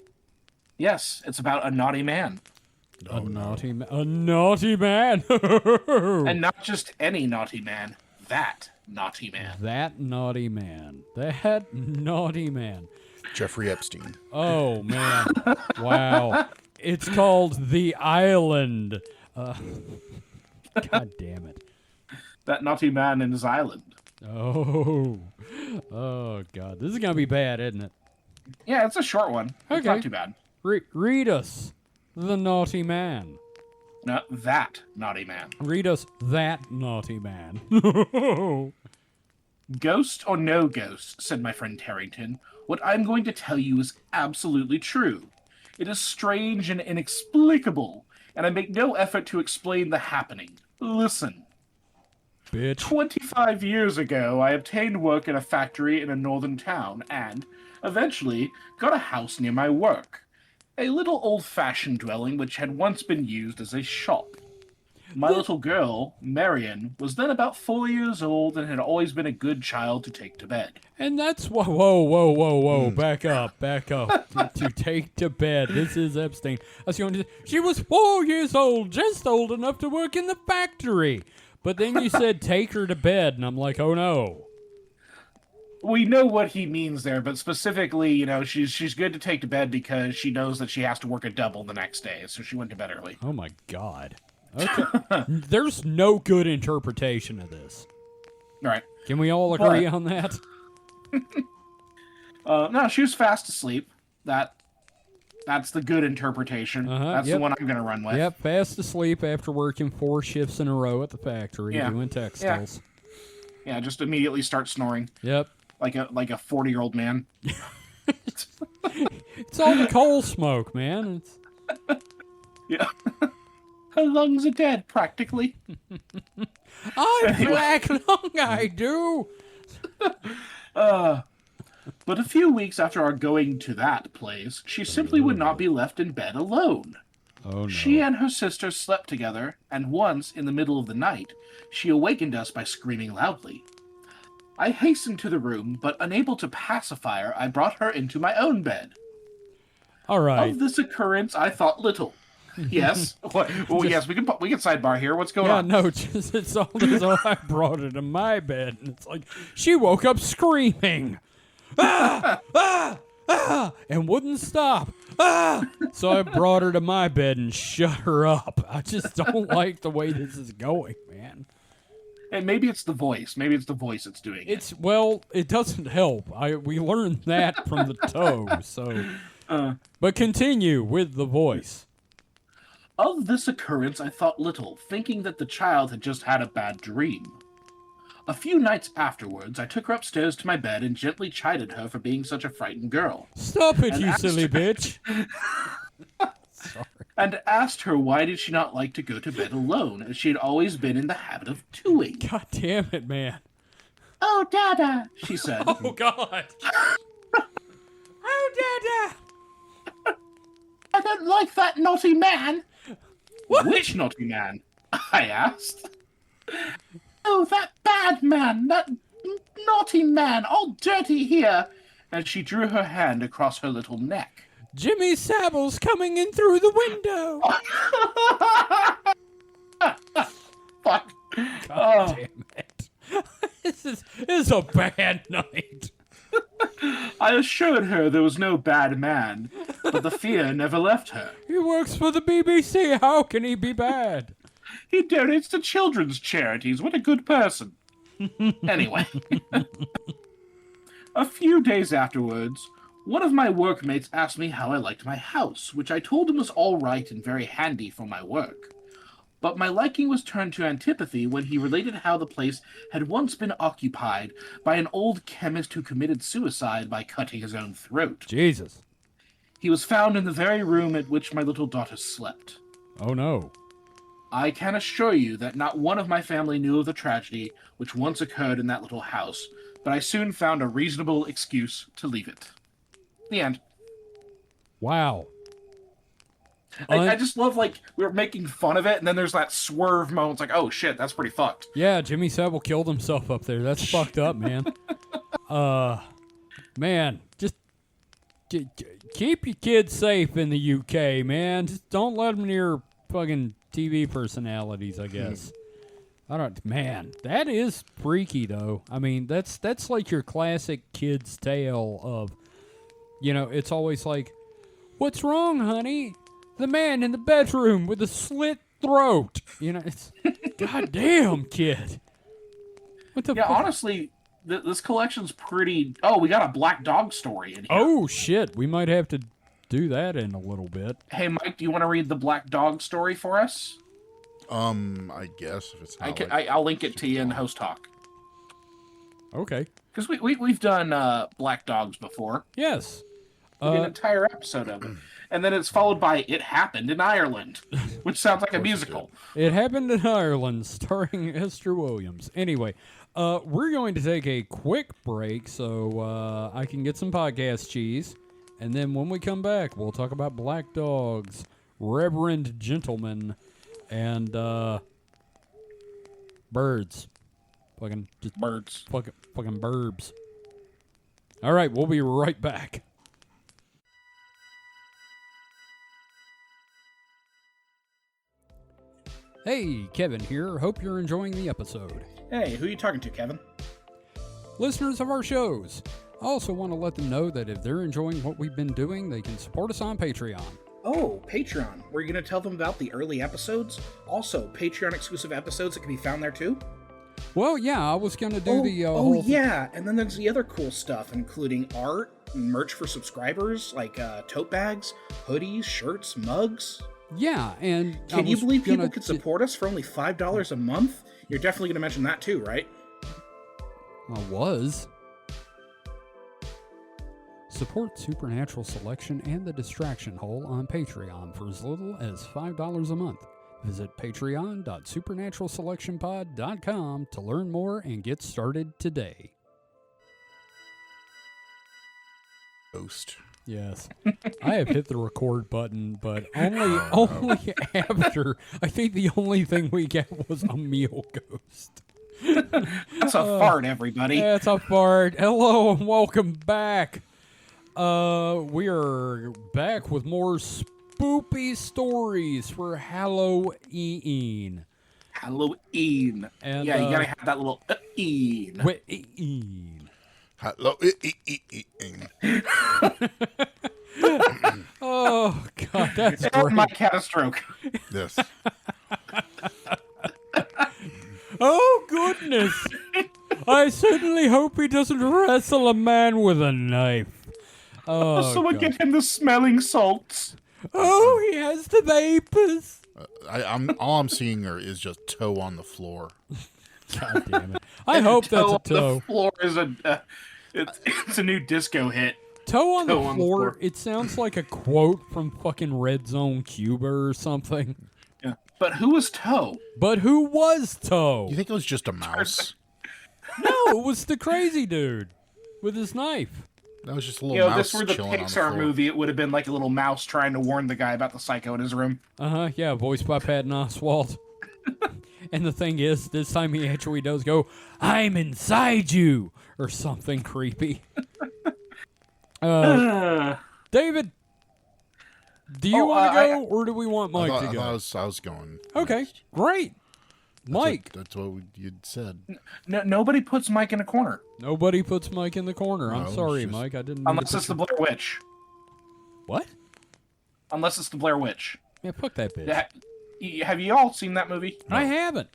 Yes, it's about a naughty man. A naughty man. And not just any naughty man. That naughty man. That naughty man. That naughty man. Jeffrey Epstein. Oh, man. Wow. It's called The Island. God damn it. That naughty man in his island. Oh, God. This is going to be bad, isn't it? Yeah, it's a short one. It's Okay. not too bad. Read us The Naughty Man. No, that naughty man. Read us That Naughty Man. Ghost or no ghost, said my friend Tarrington, what I'm going to tell you is absolutely true. It is strange and inexplicable, and I make no effort to explain the happening. Listen. Bitch. 25 years ago, I obtained work in a factory in a northern town and, eventually, got a house near my work. A little old-fashioned dwelling which had once been used as a shop. My little girl, Marion, was then about 4 years old and had always been a good child to take to bed. And that's whoa. Back up. to take to bed. This is Epstein. I was going to say, she was 4 years old, just old enough to work in the factory. But then you said take her to bed, and I'm like, oh no. We know what he means there, but specifically, she's good to take to bed because she knows that she has to work a double the next day, so she went to bed early. Oh my God. Okay. There's no good interpretation of this. All right. Can we all agree on that? No, she was fast asleep. That's the good interpretation. That's the one I'm going to run with. Yep, fast asleep after working 4 shifts in a row at the factory doing textiles. Yeah, just immediately start snoring. Yep. Like a 40-year-old man. It's all the coal smoke, man. Yeah. Her lungs are dead, practically. I'm black lung, I do. But a few weeks after our going to that place, she simply would not be left in bed alone. Oh, no. She and her sister slept together, and once, in the middle of the night, she awakened us by screaming loudly. I hastened to the room, but unable to pacify her, I brought her into my own bed. All right. Of this occurrence, I thought little. Yes. Well, yes, we can sidebar here. What's going on? Yeah, no, just it's all as though I brought her to my bed, and it's like she woke up screaming, and wouldn't stop. So I brought her to my bed and shut her up. I just don't like the way this is going, man. And maybe it's the voice. Maybe it's the voice that's doing it. It doesn't help. We learned that from the toe. So, but continue with the voice. Of this occurrence, I thought little, thinking that the child had just had a bad dream. A few nights afterwards, I took her upstairs to my bed and gently chided her for being such a frightened girl. Stop it, you silly bitch. Sorry. And asked her why did she not like to go to bed alone, as she had always been in the habit of doing. God damn it, man. Oh, Dada, she said. Oh, God. I don't like that naughty man. What? Which naughty man? I asked. Oh, that bad man, that naughty man, all dirty here. And she drew her hand across her little neck. Jimmy Savile's coming in through the window. Fuck. God damn it. This is a bad night. I assured her there was no bad man, but the fear never left her. He works for the BBC. How can he be bad? He donates to children's charities. What a good person. Anyway. A few days afterwards, one of my workmates asked me how I liked my house, which I told him was all right and very handy for my work. But my liking was turned to antipathy when he related how the place had once been occupied by an old chemist who committed suicide by cutting his own throat. Jesus. He was found in the very room at which my little daughter slept. Oh, no. I can assure you that not one of my family knew of the tragedy which once occurred in that little house, but I soon found a reasonable excuse to leave it. The end. Wow. I just love, like, we were making fun of it, and then there's that swerve moment. It's like, oh, shit, that's pretty fucked. Yeah, Jimmy Savile killed himself up there. That's fucked up, man. Man, just keep your kids safe in the UK, man. Just don't let them near fucking TV personalities, I guess. Man, that is freaky, though. I mean, that's like your classic kid's tale of, it's always like, what's wrong, honey? The man in the bedroom with a slit throat. It's goddamn, kid. What the fuck? Honestly, this collection's pretty... Oh, we got a black dog story in here. Oh, shit. We might have to do that in a little bit. Hey, Mike, do you want to read the black dog story for us? I guess if it's not I'll link it to you in Host Talk. Okay. Because we've done black dogs before. Yes. We did an entire episode of it. And then it's followed by It Happened in Ireland, which sounds like a musical. It Happened in Ireland, starring Esther Williams. Anyway, we're going to take a quick break so I can get some podcast cheese. And then when we come back, we'll talk about black dogs, reverend gentlemen, and birds. Fucking just birds. Fucking burbs. All right, we'll be right back. Hey, Kevin here. Hope you're enjoying the episode. Hey, who are you talking to, Kevin? Listeners of our shows. I also want to let them know that if they're enjoying what we've been doing, they can support us on Patreon. Oh, Patreon. Were you going to tell them about the early episodes? Also, Patreon exclusive episodes that can be found there too? Well, yeah, I was going to do the whole yeah, and then there's the other cool stuff, including art, merch for subscribers, like tote bags, hoodies, shirts, mugs. Yeah, and can you believe people could support us for only $5 a month? You're definitely going to mention that too, right? I was. Support Supernatural Selection and The Distraction Hole on Patreon for as little as $5 a month. Visit patreon.supernaturalselectionpod.com to learn more and get started today. Ghost. Yes. I have hit the record button, but only after. I think the only thing we get was a meal ghost. That's a fart, everybody. That's a fart. Hello and welcome back. We are back with more spoopy stories for Halloween. Halloween. And, yeah, you gotta have that little een. Oh, God, that's great. My cat a stroke. Yes. Oh, goodness. I certainly hope he doesn't wrestle a man with a knife. Oh, someone God. get him the smelling salts. Oh, he has the vapors. All I'm seeing is just toe on the floor. God damn it! I hope that's a toe. The floor is it's a new disco hit. Toe on the floor. It sounds like a quote from fucking Red Zone Cuba or something. Yeah, but who was Toe? But who was Toe? You think it was just a mouse? No, it was the crazy dude with his knife. That was just a little You know, if mouse this were the chilling on the Pixar floor. movie, it would have been like a little mouse trying to warn the guy about the psycho in his room. Yeah, voiced by Patton Oswalt. And the thing is, this time he actually does go, "I'm inside you," or something creepy. David, do you want to go, or do we want Mike to go? I was going. Okay, great. Mike. That's what you'd said. Nobody puts Mike in a corner. Nobody puts Mike in the corner. I'm No, sorry, it's just- Mike. I didn't. Unless it's the Blair Witch. What? Unless it's the Blair Witch. Yeah, fuck that bitch. Have you all seen that movie? I haven't.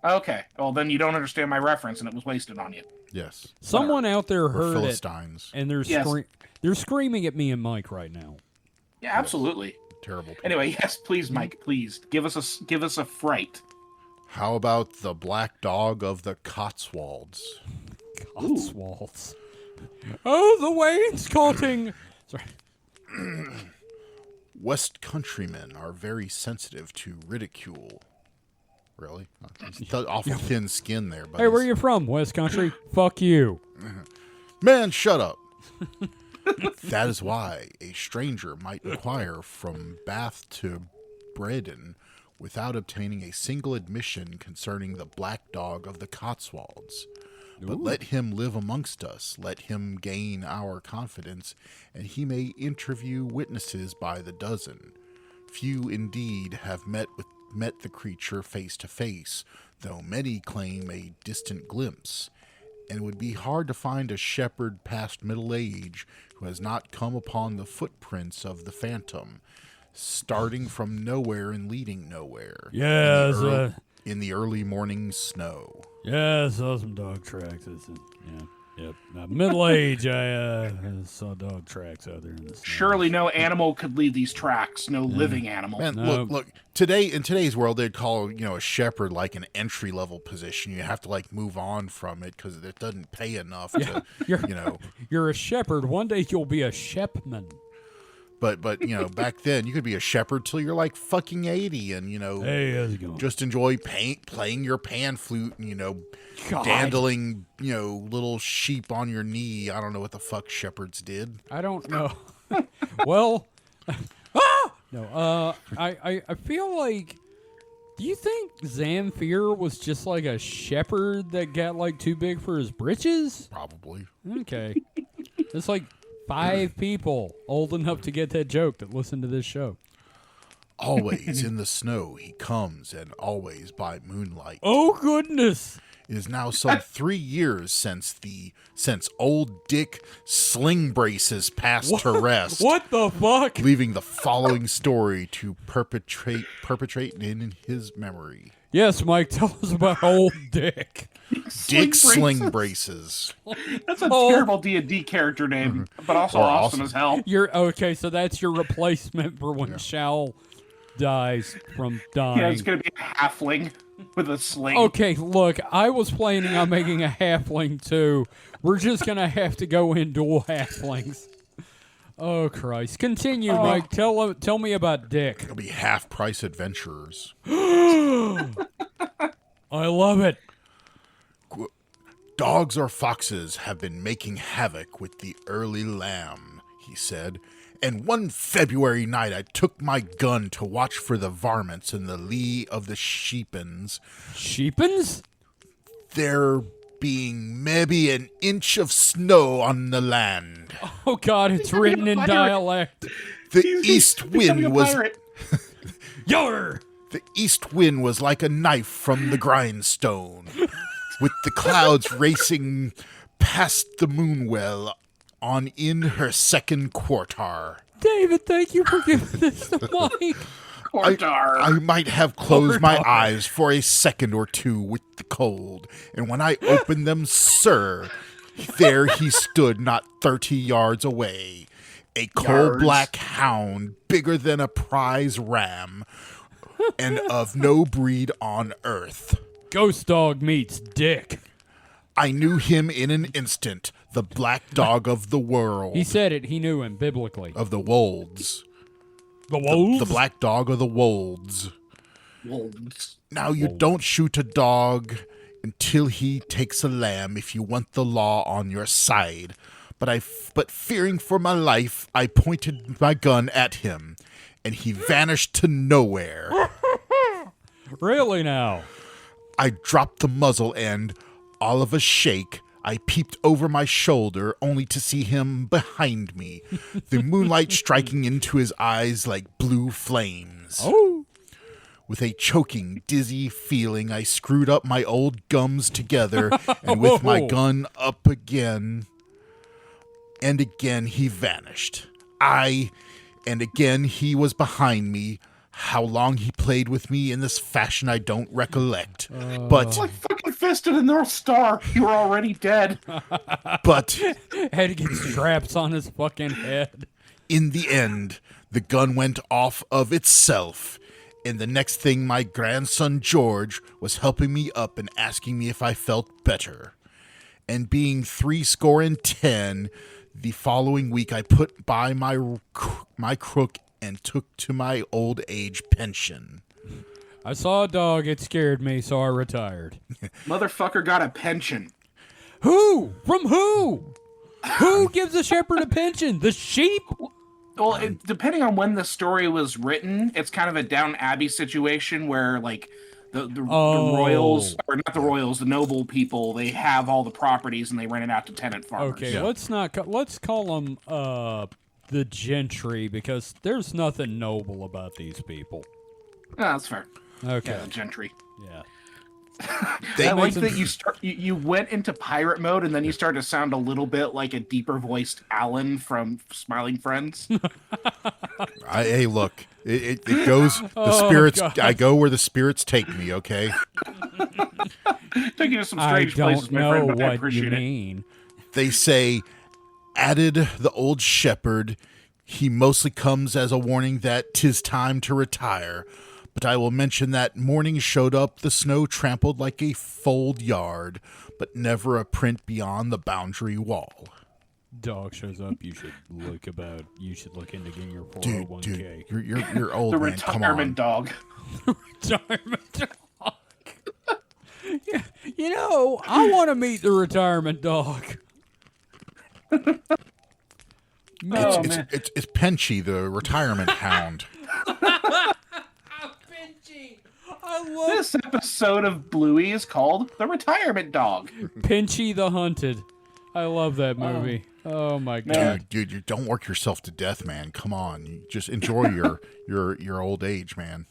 Okay. Well, then you don't understand my reference, and it was wasted on you. Yes. Someone out there We're heard it, Philistines. and they're Yes. they're screaming at me and Mike right now. Yeah, absolutely. Terrible people. Anyway, yes, please, Mike, please give us a fright. How about the black dog of the Cotswolds? Cotswolds. Oh, the wainscoting. Sorry. West countrymen are very sensitive to ridicule. Really? It's awful thin skin there. But Hey, where you from? West Country? Fuck you. Man, shut up. That is why a stranger might inquire from Bath to Bredon without obtaining a single admission concerning the black dog of the Cotswolds. But let him live amongst us, let him gain our confidence, and he may interview witnesses by the dozen. Few indeed have met the creature face to face, though many claim a distant glimpse, and it would be hard to find a shepherd past middle age who has not come upon the footprints of the phantom, starting from nowhere and leading nowhere. Yes, in the early morning snow. Yeah, I saw some dog tracks. Yep. Now, middle age, I saw dog tracks out there in the snow. Surely no animal could leave these tracks. No living animal. Man, No. look. In today's world, they'd call a shepherd like an entry level position. You have to move on from it because it doesn't pay enough. To, You're a shepherd. One day you'll be a shepman. But back then you could be a shepherd till you're like fucking 80, and Hey, how's it going? just enjoy playing your pan flute and God. dandling little sheep on your knee. I don't know what the fuck shepherds did. I don't know. Well, no. I feel like. Do you think Zamfir was just like a shepherd that got too big for his britches? Probably. Okay, it's like 5 people old enough to get that joke that listen to this show. Always in the snow he comes, and always by moonlight. Oh goodness! It is now some 3 years since old Dick Sling Braces passed to rest. What the fuck? Leaving the following story to perpetrate in his memory. Yes, Mike, tell us about old Dick. Dick Sling Braces. That's a terrible D&D character name, but also Or awesome awesome. as hell. Okay, so that's your replacement for when Shao dies from dying. Yeah, it's going to be a halfling with a sling. Okay, look, I was planning on making a halfling too. We're just gonna have to go in dual halflings. Oh Christ! Continue, Mike. Tell me about Dick. It'll be half-price adventurers. I love it. Dogs or foxes have been making havoc with the early lamb, he said. And one February night I took my gun to watch for the varmints in the lee of the sheepins. Sheepins? There being maybe an inch of snow on the land. Oh God, it's written in dialect. The east Becoming a wind was pirate. Yar! the east wind was like a knife from the grindstone, with the clouds racing past the moonwell on in her second quarter. David, thank you for giving this to Mike. I might have closed my eyes for a second or two with the cold, and when I opened them, sir, there he stood not 30 yards away, a coal-black hound bigger than a prize ram, and of no breed on earth. Ghost dog meets Dick. I knew him in an instant, the black dog of the world. He said it. He knew him biblically. Of the wolds. The wolves? The black dog of the wolds. Wolves. Now, you don't shoot a dog until he takes a lamb if you want the law on your side. but fearing for my life, I pointed my gun at him, and he vanished to nowhere. Really now? I dropped the muzzle and, all of a shake, I peeped over my shoulder only to see him behind me, the moonlight striking into his eyes like blue flames. Oh. With a choking, dizzy feeling, I screwed up my old gums together, and with my gun up again, and again he vanished. And again he was behind me. How long he played with me in this fashion I don't recollect. But It's like fucking Fist of the North Star. You were already dead. but Had to get straps on his fucking head. in the end, the gun went off of itself. And the next thing, my grandson George was helping me up and asking me if I felt better. And being 70, the following week I put by my crook and took to my old age pension. I saw a dog, it scared me, so I retired. Motherfucker got a pension. Who? From who? Who gives a shepherd a pension? The sheep? Well, depending on when the story was written, it's kind of a Down Abbey situation where, like, the royals, or not the royals, the noble people, they have all the properties and they rent it out to tenant farmers. Okay, let's call them the gentry, because there's nothing noble about these people. Yeah, that's fair. Okay. Yeah, the gentry. Yeah. I like that you went into pirate mode and then you started to sound a little bit like a deeper voiced Alan from Smiling Friends. Hey, look, it goes. The spirits. God. I go where the spirits take me. Okay. Take you to some I strange don't places, my know friend, but I what you appreciate it. mean. They say, added the old shepherd. He mostly comes as a warning that 'tis time to retire. But I will mention that morning showed up the snow trampled like a fold yard, but never a print beyond the boundary wall. Dog shows up. You should look into getting your Dude, 401k. you're old, The man. Come on. retirement dog. Retirement dog. Yeah, you know, I want to meet the retirement dog. It's Penchy, the retirement hound. I love This episode of Bluey is called The Retirement Dog. Pinchy the Hunted. I love that movie. Oh my god. Dude, you don't work yourself to death, man. Come on, you just enjoy your old age, man.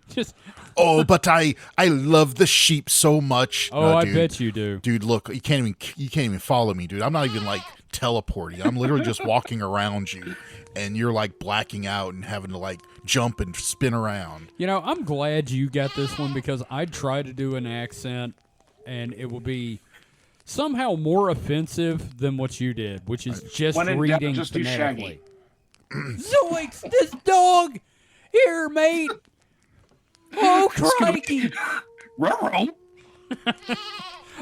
Just But I love the sheep so much. I dude, bet you do. Dude, look, you can't even follow me, dude. I'm not even like teleporting. I'm literally just walking around you, and you're like blacking out and having to like jump and spin around. You know, I'm glad you got this one because I tried to do an accent, and it will be somehow more offensive than what you did, which is just When in doubt, reading just do phonetically. Shaggy. Zoinks! This dog here, mate. Oh crikey! Ruh-roh.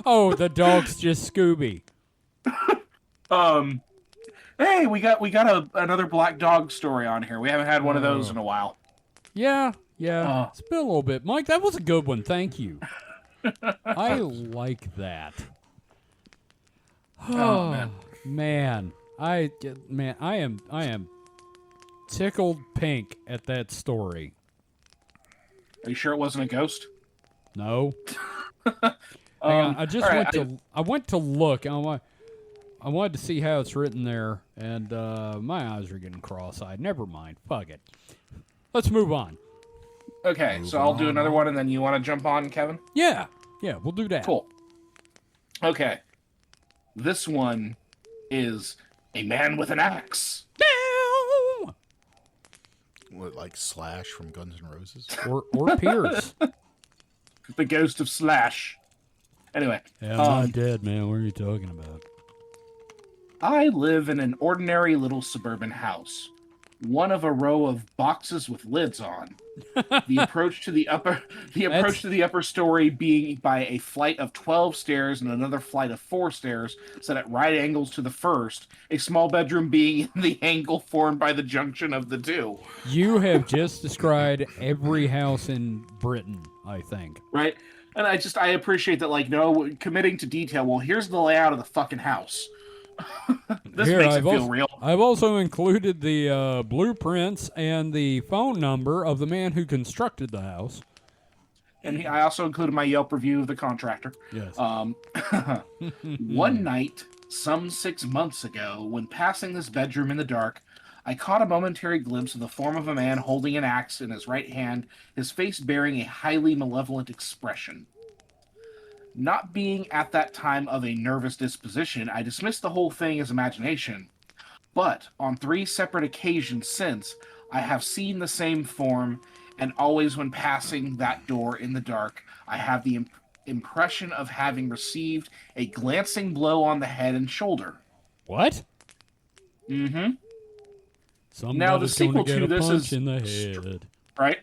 Oh, the dog's just Scooby. Hey, we got another black dog story on here. We haven't had one of those in a while. Yeah. It's been a little bit. Mike, that was a good one. Thank you. I like that. Oh, man. I am tickled pink at that story. Are you sure it wasn't a ghost? No. Hang on, I went to look. I wanted to see how it's written there, and my eyes are getting cross-eyed. Never mind. Fuck it. Let's move on. Okay, so I'll do another one, and then you want to jump on, Kevin? Yeah, we'll do that. Cool. Okay. This one is a man with an axe. No! What, like Slash from Guns N' Roses? Or Pierce. The ghost of Slash. Anyway. Yeah, I'm not dead, man. What are you talking about? I live in an ordinary little suburban house. One of a row of boxes with lids on. The approach to the upper story being by a flight of 12 stairs and another flight of 4 stairs set at right angles to the first, a small bedroom being in the angle formed by the junction of the two. You have just described every house in Britain, I think. Right? And I appreciate that, like, no, committing to detail. Well, here's the layout of the fucking house. This Here, makes I've it feel also, real. I've also included the blueprints and the phone number of the man who constructed the house. And I also included my Yelp review of the contractor. Yes. One night, some 6 months ago, when passing this bedroom in the dark, I caught a momentary glimpse of the form of a man holding an axe in his right hand, his face bearing a highly malevolent expression. Not being at that time of a nervous disposition, I dismissed the whole thing as imagination. But on 3 separate occasions since, I have seen the same form, and always when passing that door in the dark, I have the impression of having received a glancing blow on the head and shoulder. What? Mm-hmm. Now the sequel to this is in the head. Right?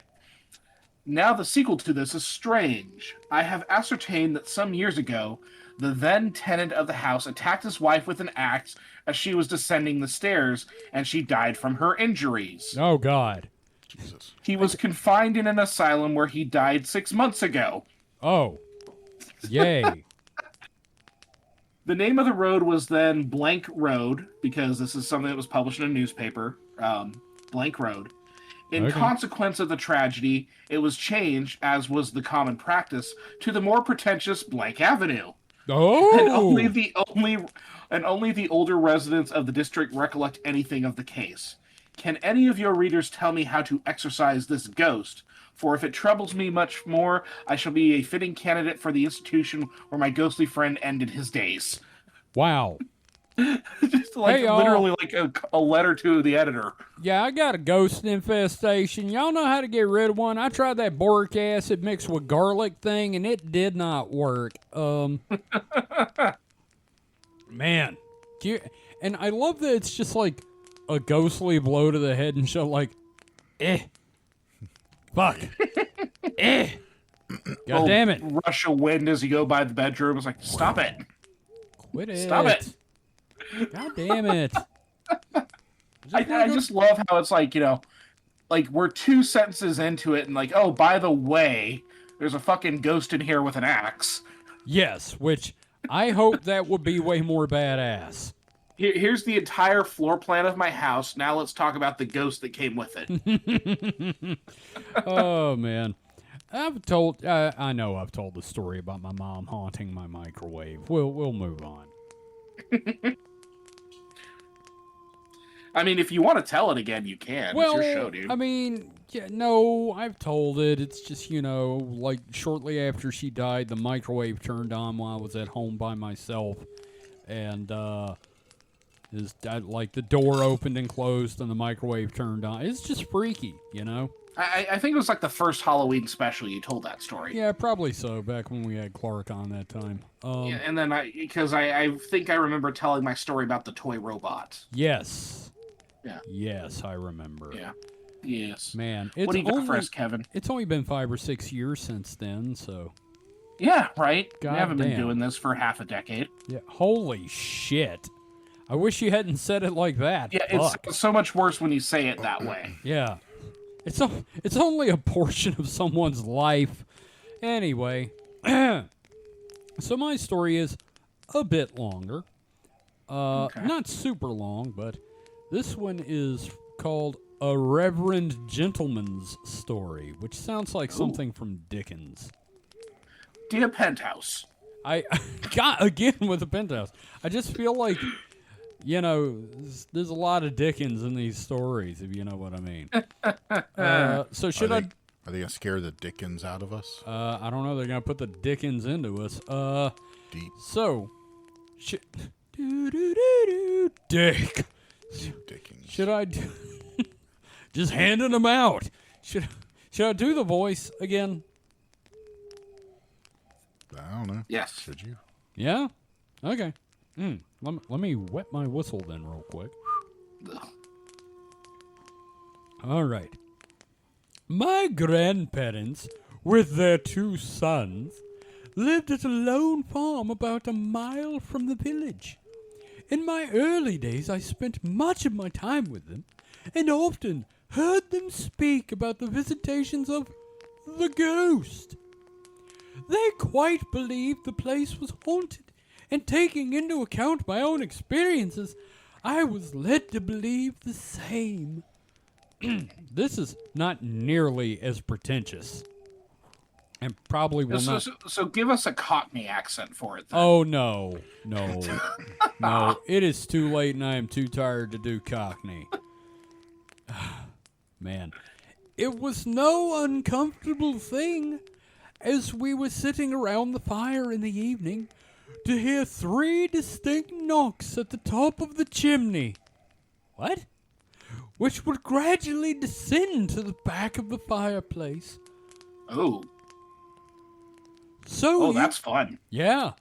Now the sequel to this is strange. I have ascertained that some years ago, the then tenant of the house attacked his wife with an axe as she was descending the stairs, and she died from her injuries. Oh, God. Jesus. He was confined in an asylum where he died 6 months ago. Oh. Yay. The name of the road was then Blank Road, because this is something that was published in a newspaper. Blank Road. In consequence of the tragedy, it was changed, as was the common practice, to the more pretentious Blank Avenue. Oh. And only the older residents of the district recollect anything of the case. Can any of your readers tell me how to exorcise this ghost? For if it troubles me much more, I shall be a fitting candidate for the institution where my ghostly friend ended his days. Wow. Just like literally like a letter to the editor. Yeah, I got a ghost infestation. Y'all know how to get rid of one? I tried that boric acid mixed with garlic thing, and it did not work. Man. And I love that it's just like a ghostly blow to the head and shit like, fuck. God damn it. Rush of wind as you go by the bedroom. It's like, stop it. Quit it. Stop it. God damn it. I just love how it's like, like we're 2 sentences into it and like, oh, by the way, there's a fucking ghost in here with an axe. Yes, which I hope that would be way more badass. Here's the entire floor plan of my house. Now let's talk about the ghost that came with it. Oh, man. I know I've told the story about my mom haunting my microwave. We'll move on. I mean, if you want to tell it again, you can. Well, it's your show, dude. I mean, yeah, no, I've told it. It's just, like shortly after she died, the microwave turned on while I was at home by myself. And, like the door opened and closed and the microwave turned on. It's just freaky, I think it was like the first Halloween special you told that story. Yeah, probably so, back when we had Clark on that time. Yeah, and then I think I remember telling my story about the toy robot. Yes. Yeah. Yes, I remember. Yeah. Yes. Man, what do you got for us, Kevin? It's only been 5 or 6 years since then, so. Yeah, right? God we haven't damn. been doing this for half a decade. Yeah. Holy shit. I wish you hadn't said it like that. Yeah, Fuck. It's so much worse when you say it that way. Yeah. It's only a portion of someone's life. Anyway. So my story is a bit longer. Okay. Not super long, but this one is called A Reverend Gentleman's Story, which sounds like something from Dickens. Dear Penthouse. I got again with the Penthouse. I just feel like, there's a lot of Dickens in these stories, if you know what I mean. So should Are they going to scare the Dickens out of us? I don't know. They're going to put the Dickens into us. Deep. So, Dick. Dickens. Should I just handing them out? Should I do the voice again? I don't know. Yes. Should you? Yeah? Okay. Let me wet my whistle then real quick. All right. My grandparents, with their 2 sons, lived at a lone farm about a mile from the village. In my early days, I spent much of my time with them, and often heard them speak about the visitations of the ghost. They quite believed the place was haunted, and taking into account my own experiences, I was led to believe the same. This is not nearly as pretentious. And probably will not. So give us a Cockney accent for it then. Oh, no. No. No. It is too late and I am too tired to do Cockney. Man. It was no uncomfortable thing, as we were sitting around the fire in the evening, to hear 3 distinct knocks at the top of the chimney. What? Which would gradually descend to the back of the fireplace. Oh. So That's fun. Yeah.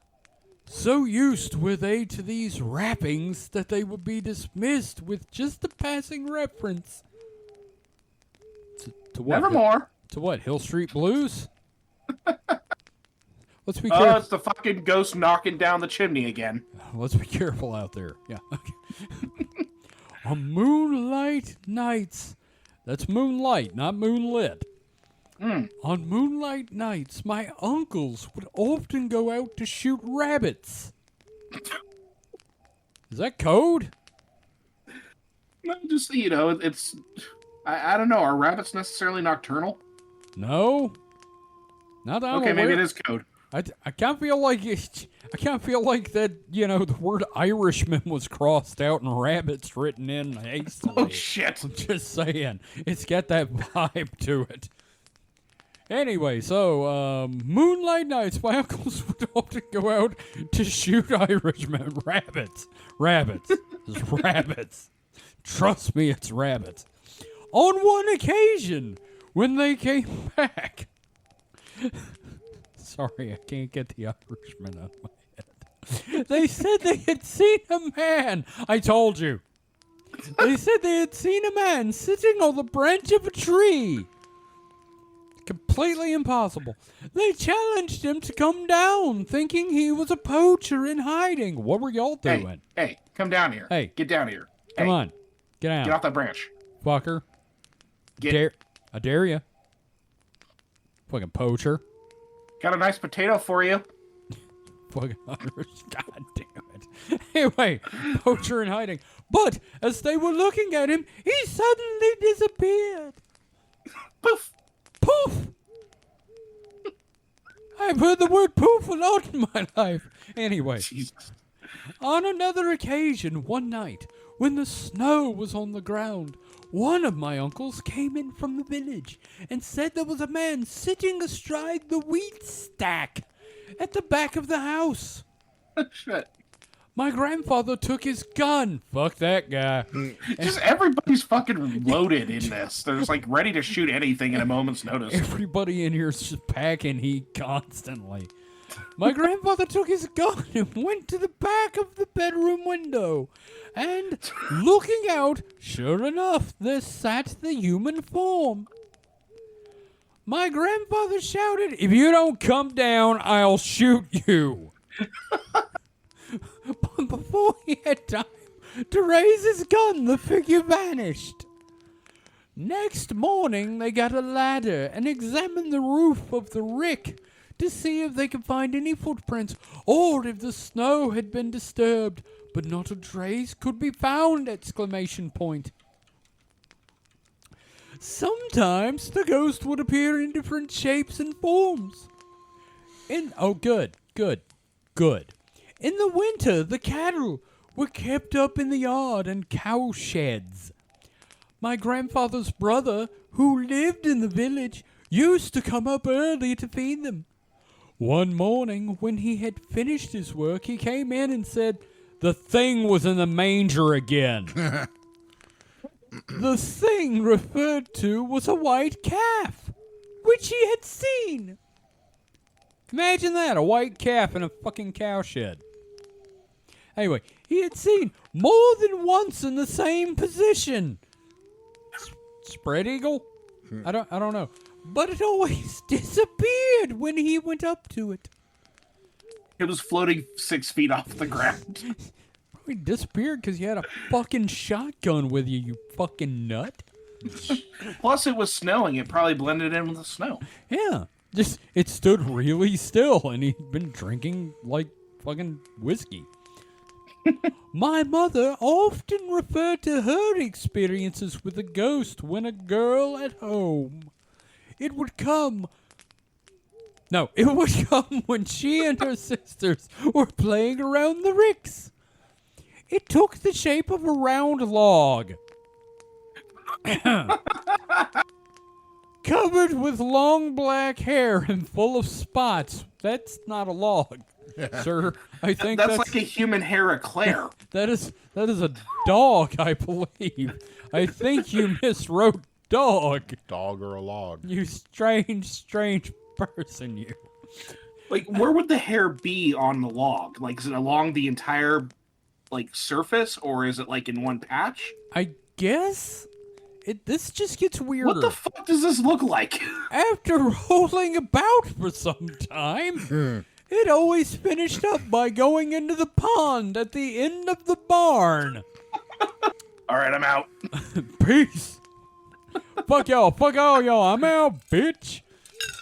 So used were they to these rappings that they would be dismissed with just a passing reference. To what? Nevermore. To what? Hill Street Blues? Let's be Oh, careful. it's the fucking ghost knocking down the chimney again. Let's be careful out there. Yeah. Okay. On moonlight nights. That's moonlight, not moonlit. On moonlight nights, my uncles would often go out to shoot rabbits. Is that code? No, just, it's... I don't know. Are rabbits necessarily nocturnal? No. Not that I'm Okay, maybe aware. it is code. I can't feel like that, the word Irishman was crossed out and rabbits written in hastily. Oh, shit. I'm just saying. It's got that vibe to it. Anyway, so, moonlight nights, my uncles would often go out to shoot Irishmen. Rabbits. It's rabbits. Trust me, it's rabbits. On one occasion, when they came back... Sorry, I can't get the Irishman out of my head. They said they had seen a man. I told you. They said they had seen a man sitting on the branch of a tree. Completely impossible. They challenged him to come down, thinking he was a poacher in hiding. What were y'all doing? Hey, come down here. Hey. Get down here. Come Hey, on. Get out. Get off that branch. Fucker. Get. I dare you. Fucking poacher. Got a nice potato for you. Fucking Irish. God damn it. Anyway, poacher in hiding. But as they were looking at him, he suddenly disappeared. Poof. Poof! I've heard the word poof a lot in my life. Anyway, Jesus. on another occasion, one night, when the snow was on the ground, one of my uncles came in from the village and said there was a man sitting astride the wheat stack at the back of the house. Shit. My grandfather took his gun. Fuck that guy. Just everybody's fucking loaded in this. They're just like ready to shoot anything at a moment's notice. Everybody in here is just packing heat constantly. My grandfather took his gun and went to the back of the bedroom window. And looking out, sure enough, there sat the human form. My grandfather shouted, "If you don't come down, I'll shoot you." But before he had time to raise his gun, the figure vanished. Next morning, they got a ladder and examined the roof of the rick to see if they could find any footprints or if the snow had been disturbed, but not a trace could be found! Exclamation point. Sometimes the ghost would appear in different shapes and forms. Good. In the winter, the cattle were kept up in the yard and cow sheds. My grandfather's brother, who lived in the village, used to come up early to feed them. One morning, when he had finished his work, he came in and said, "The thing was in the manger again." The thing referred to was a white calf, which he had seen. Imagine that, a white calf in a fucking cow shed. Anyway, he had seen more than once in the same position. Spread eagle? I don't know. But it always disappeared when he went up to it. It was floating 6 feet off the ground. Probably disappeared because you had a fucking shotgun with you, you fucking nut. Plus, it was snowing. It probably blended in with the snow. Yeah. Just, it stood really still, and he'd been drinking, like, fucking whiskey. My mother often referred to her experiences with a ghost when a girl at home. It would come when she and her sisters were playing around the ricks. It took the shape of a round log, covered with long black hair and full of spots. That's not a log, sir. I think that's like a human hair eclair. that is a dog, I believe. I think you miswrote dog. Dog or a log. You strange person, you. Like, where would the hair be on the log? Like, is it along the entire, like, surface, or is it, like, in one patch? I guess this just gets weirder. What the fuck does this look like? After rolling about for some time, it always finished up by going into the pond at the end of the barn. All right, I'm out. Peace. Fuck y'all. Fuck all y'all. I'm out, bitch.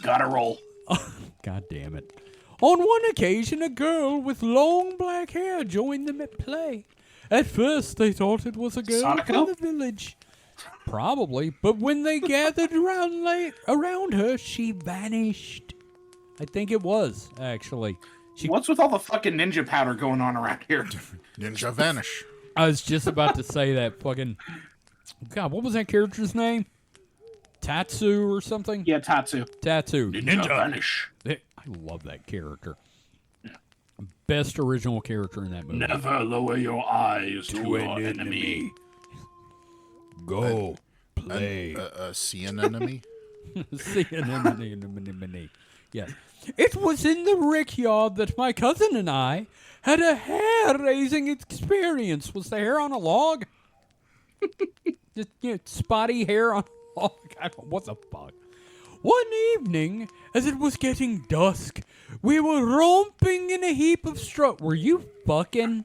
Gotta roll. God damn it. On one occasion, a girl with long black hair joined them at play. At first, they thought it was a girl Sonico? from the village. Probably, but when they gathered around her, she vanished. I think it was, actually. What's with all the fucking ninja powder going on around here? Ninja vanish. I was just about to say that fucking... God, what was that character's name? Tatsu or something? Yeah, Tatsu. Tatsu. Ninja vanish. I love that character. Best original character in that movie. Never lower your eyes to your enemy. Go play. See an enemy? See an enemy. Yes. It was in the rickyard that my cousin and I had a hair-raising experience. Was the hair on a log? Just spotty hair on a log. What the fuck? One evening, as it was getting dusk, we were romping in a heap of straw. Were you fucking?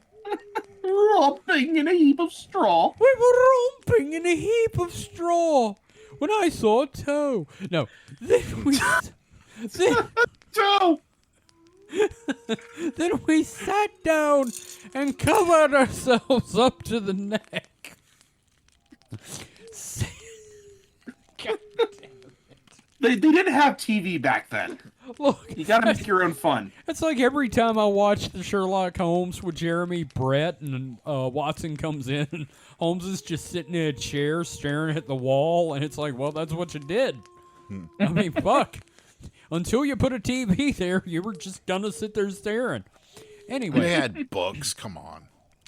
Romping in a heap of straw. We were romping in a heap of straw when I saw a toe. No, then we... Toe! Then we sat down and covered ourselves up to the neck. God damn it. They didn't have TV back then. Look, You gotta make your own fun. it's like every time I watch the Sherlock Holmes with Jeremy Brett and Watson comes in, and Holmes is just sitting in a chair staring at the wall, and it's like, well, that's what you did. I mean, fuck. Until you put a TV there, you were just gonna sit there staring. Anyway. They had books. Come on.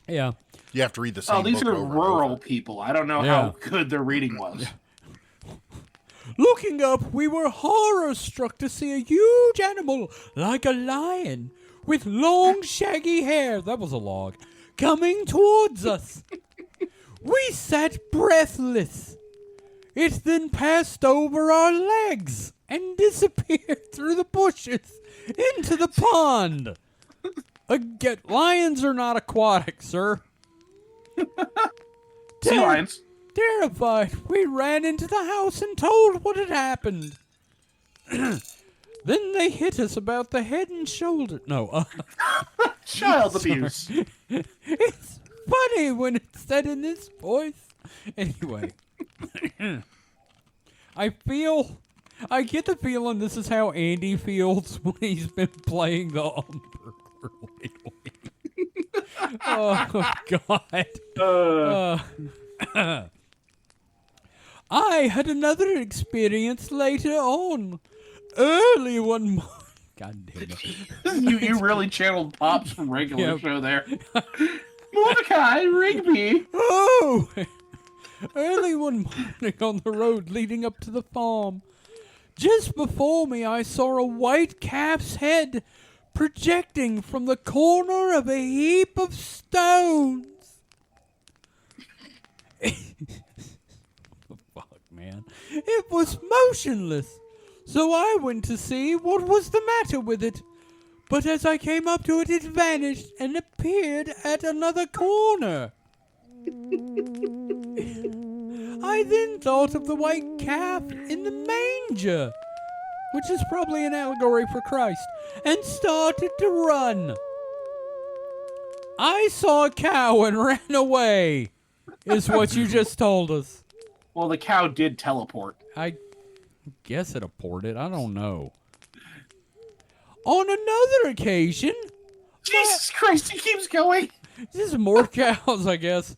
Yeah. You have to read the same Oh, these book are over and rural over. people. I don't know Yeah. how good their reading was. Looking up, we were horror-struck to see a huge animal, like a lion, with long, shaggy hair, that was a log, coming towards us. We sat breathless. It then passed over our legs and disappeared through the bushes into the pond. Again, lions are not aquatic, sir. Sea lions. Terrified, we ran into the house and told what had happened. Then they hit us about the head and shoulder. No, Child abuse. it's funny when it's said in this voice. Anyway, I get the feeling this is how Andy feels when he's been playing the Umberger lately. Oh, God. I had another experience later on. Early one morning. God damn it. you really channeled Pops from regular Yep. show there. Mordecai Rigby. Oh! Early one morning on the road leading up to the farm. Just before me, I saw a white calf's head projecting from the corner of a heap of stones. Fuck, man. It was motionless. So I went to see what was the matter with it. But as I came up to it, it vanished and appeared at another corner. I then thought of the white calf in the manger, which is probably an allegory for Christ, and started to run. I saw a cow and ran away, is what you just told us. Well, the cow did teleport. I guess it aborted. I don't know. On another occasion, Jesus Christ, he keeps going. this is more cows, I guess.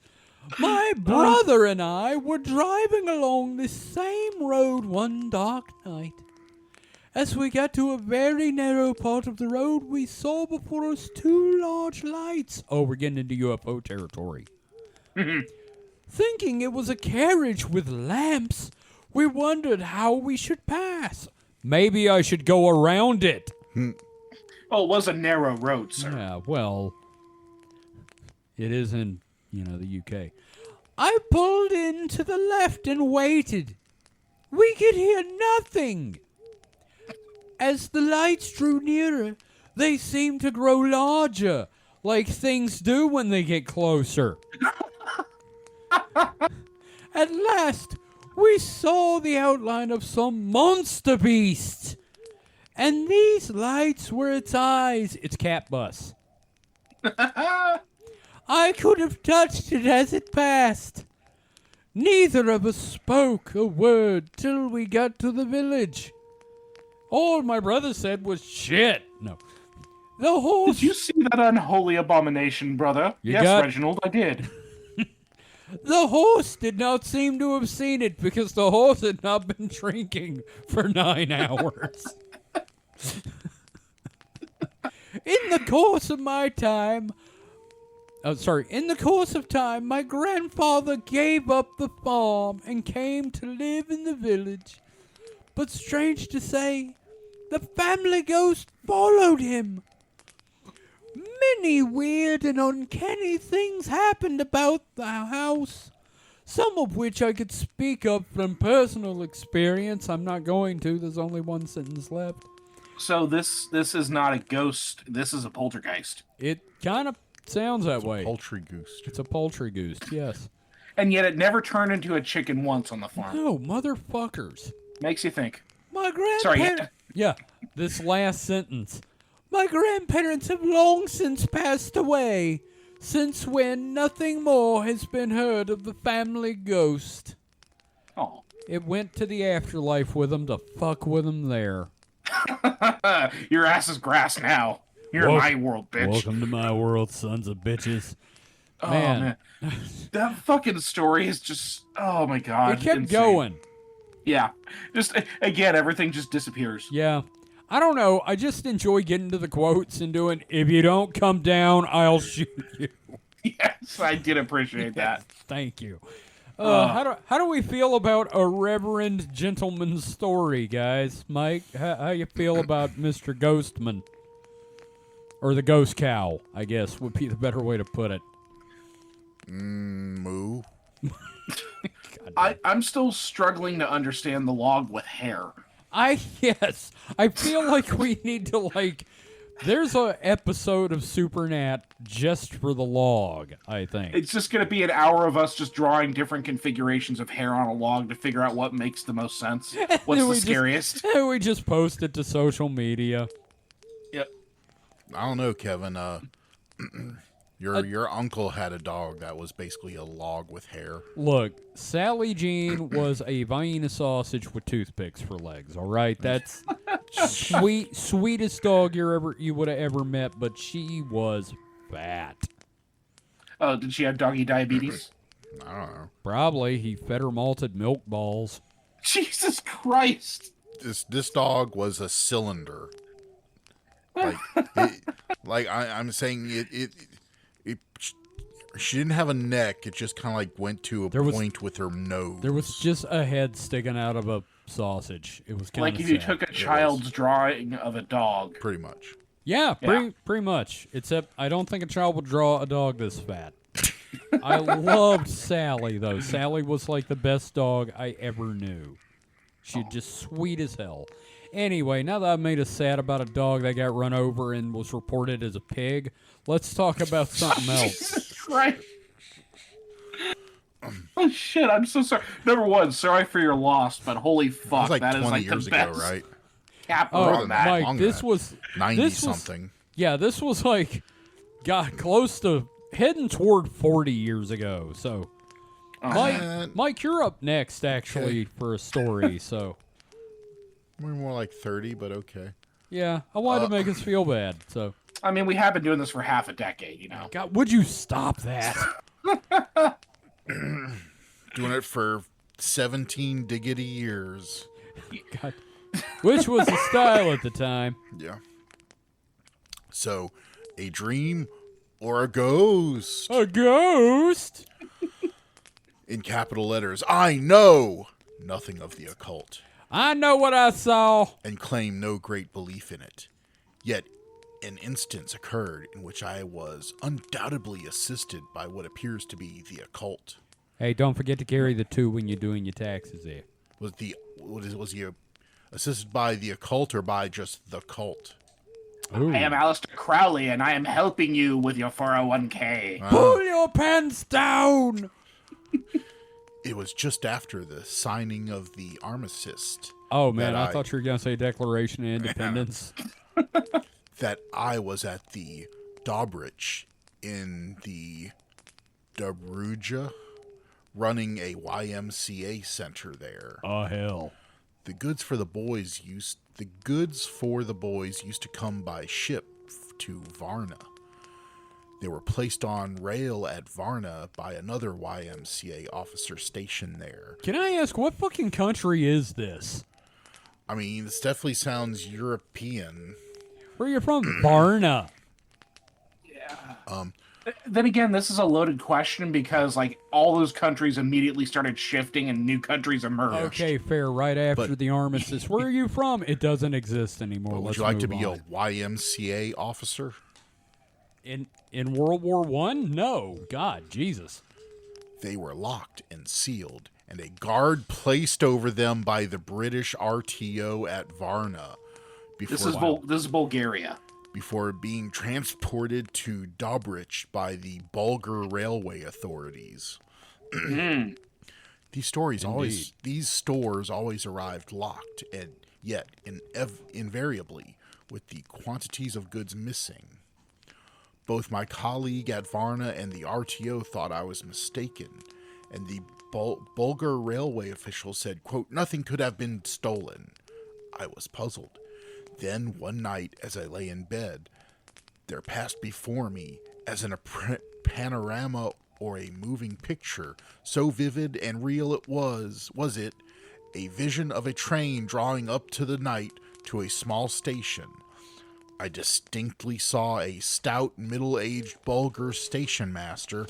My brother and I were driving along this same road one dark night. As we got to a very narrow part of the road, we saw before us two large lights. Oh, we're getting into UFO territory. Thinking it was a carriage with lamps, we wondered how we should pass. Maybe I should go around it. Oh, it was a narrow road, sir. Yeah, well, it is in, the UK. I pulled in to the left and waited. We could hear nothing. As the lights drew nearer, they seemed to grow larger, like things do when they get closer. At last, we saw the outline of some monster beast. And these lights were its eyes. It's Cat Bus. I could have touched it as it passed. Neither of us spoke a word till we got to the village. All my brother said was shit. No. The horse... Did you see that unholy abomination, brother? Yes, Reginald, I did. The horse did not seem to have seen it because the horse had not been drinking for 9 hours. In the course of time, my grandfather gave up the farm and came to live in the village. But strange to say, the family ghost followed him. Many weird and uncanny things happened about the house, some of which I could speak of from personal experience. I'm not going to. There's only one sentence left. So this is not a ghost. This is a poltergeist. It kind of sounds that way. Poultry goose. It's a poultry goose, yes. And yet it never turned into a chicken once on the farm. No, motherfuckers. Makes you think. My grandparents... Yeah, this last sentence. My grandparents have long since passed away, since when nothing more has been heard of the family ghost. Oh. It went to the afterlife with them to fuck with them there. Your ass is grass now. You're in my world, bitch. Welcome to my world, sons of bitches. Oh, Man. That fucking story is just... Oh, my God. It kept insane. going. Yeah. Just, again, everything just disappears. Yeah. I don't know. I just enjoy getting to the quotes and doing, if you don't come down, I'll shoot you. Yes, I did appreciate that. Thank you. How do we feel about a reverend gentleman's story, guys? Mike, how you feel about Mr. Ghostman? Or the ghost cow, I guess, would be the better way to put it. Moo. I'm still struggling to understand the log with hair. I feel like we need to, there's a episode of Supernat just for the log, I think. It's just going to be an hour of us just drawing different configurations of hair on a log to figure out what makes the most sense. What's the scariest? And we just post it to social media. Yep. I don't know, Kevin. Your uncle had a dog that was basically a log with hair. Look, Sally Jean was a Vienna sausage with toothpicks for legs. All right, that's sweetest dog you would have ever met, but she was fat. Oh, did she have doggy diabetes? I don't know. Probably. He fed her malted milk balls. Jesus Christ! This dog was a cylinder. I'm saying it. She didn't have a neck. It just kind of went to a point with her nose. There was just a head sticking out of a sausage. It was kind of like if you took a child's drawing of a dog. Pretty much. Yeah, pretty much. Except I don't think a child would draw a dog this fat. I loved Sally, though. Sally was like the best dog I ever knew. She's just sweet as hell. Anyway, now that I've made us sad about a dog that got run over and was reported as a pig, let's talk about something else. Jesus Christ. Oh, shit, I'm so sorry. Number one, sorry for your loss, but holy fuck, that is 20 years the best ago, right? capital Mike, this was 90-something. Yeah, this was close to heading toward 40 years ago. So, Mike, you're up next, actually, for a story. So, We're more like 30, but okay. yeah, I wanted to make us feel bad. So, I mean, we have been doing this for half a decade, you know. God, would you stop that? Doing it for 17 diggity years. God. Which was the style at the time. Yeah. So, a dream or a ghost? A ghost? In capital letters, I know nothing of the occult I know what I saw. and claim no great belief in it. Yet, an instance occurred in which I was undoubtedly assisted by what appears to be the occult. Hey, don't forget to carry the 2 when you're doing your taxes there. Was he assisted by the occult or by just the cult? Ooh. I am Aleister Crowley, and I am helping you with your 401k. Pull your pants down! It was just after the signing of the armistice Oh, man, That I thought you were going to say Declaration of Independence. that I was at the Dobrich in the Dobruja running a YMCA center there. Oh, hell. The goods for the boys used to come by ship to Varna. They were placed on rail at Varna by another YMCA officer stationed there. Can I ask, what fucking country is this? I mean, this definitely sounds European. Where you from? Varna. Yeah. Then again, this is a loaded question because, like, all those countries immediately started shifting and new countries emerged. Okay, fair. Right after But- the armistice. Where are you from? It doesn't exist anymore. Would Let's you like to move be on. a YMCA officer? In World War One? No. God, Jesus. They were locked and sealed, and a guard placed over them by the British RTO at Varna This is Bulgaria. before being transported to Dobrich by the Bulgar railway authorities. These stores always arrived locked, and yet invariably with the quantities of goods missing. Both my colleague at Varna and the RTO thought I was mistaken, and the Bulgar railway official said, quote, "Nothing could have been stolen." I was puzzled. Then one night, as I lay in bed, there passed before me, as in a panorama or a moving picture, so vivid and real it was it, a vision of a train drawing up to the night to a small station. I distinctly saw a stout, middle-aged Bulgar station master,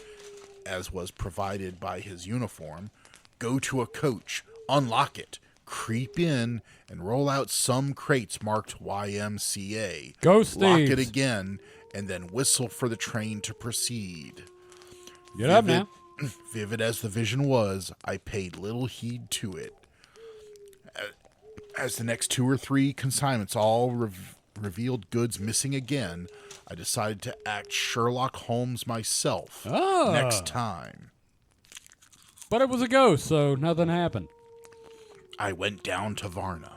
as was provided by his uniform, go to a coach, unlock it, creep in, and roll out some crates marked YMCA. Ghost Lock thieves. it again, and then whistle for the train to proceed. Get up now. Vivid as the vision was, I paid little heed to it. As the next 2 or 3 consignments all revealed goods missing again, I decided to act Sherlock Holmes myself next time. But it was a ghost, so nothing happened. I went down to Varna.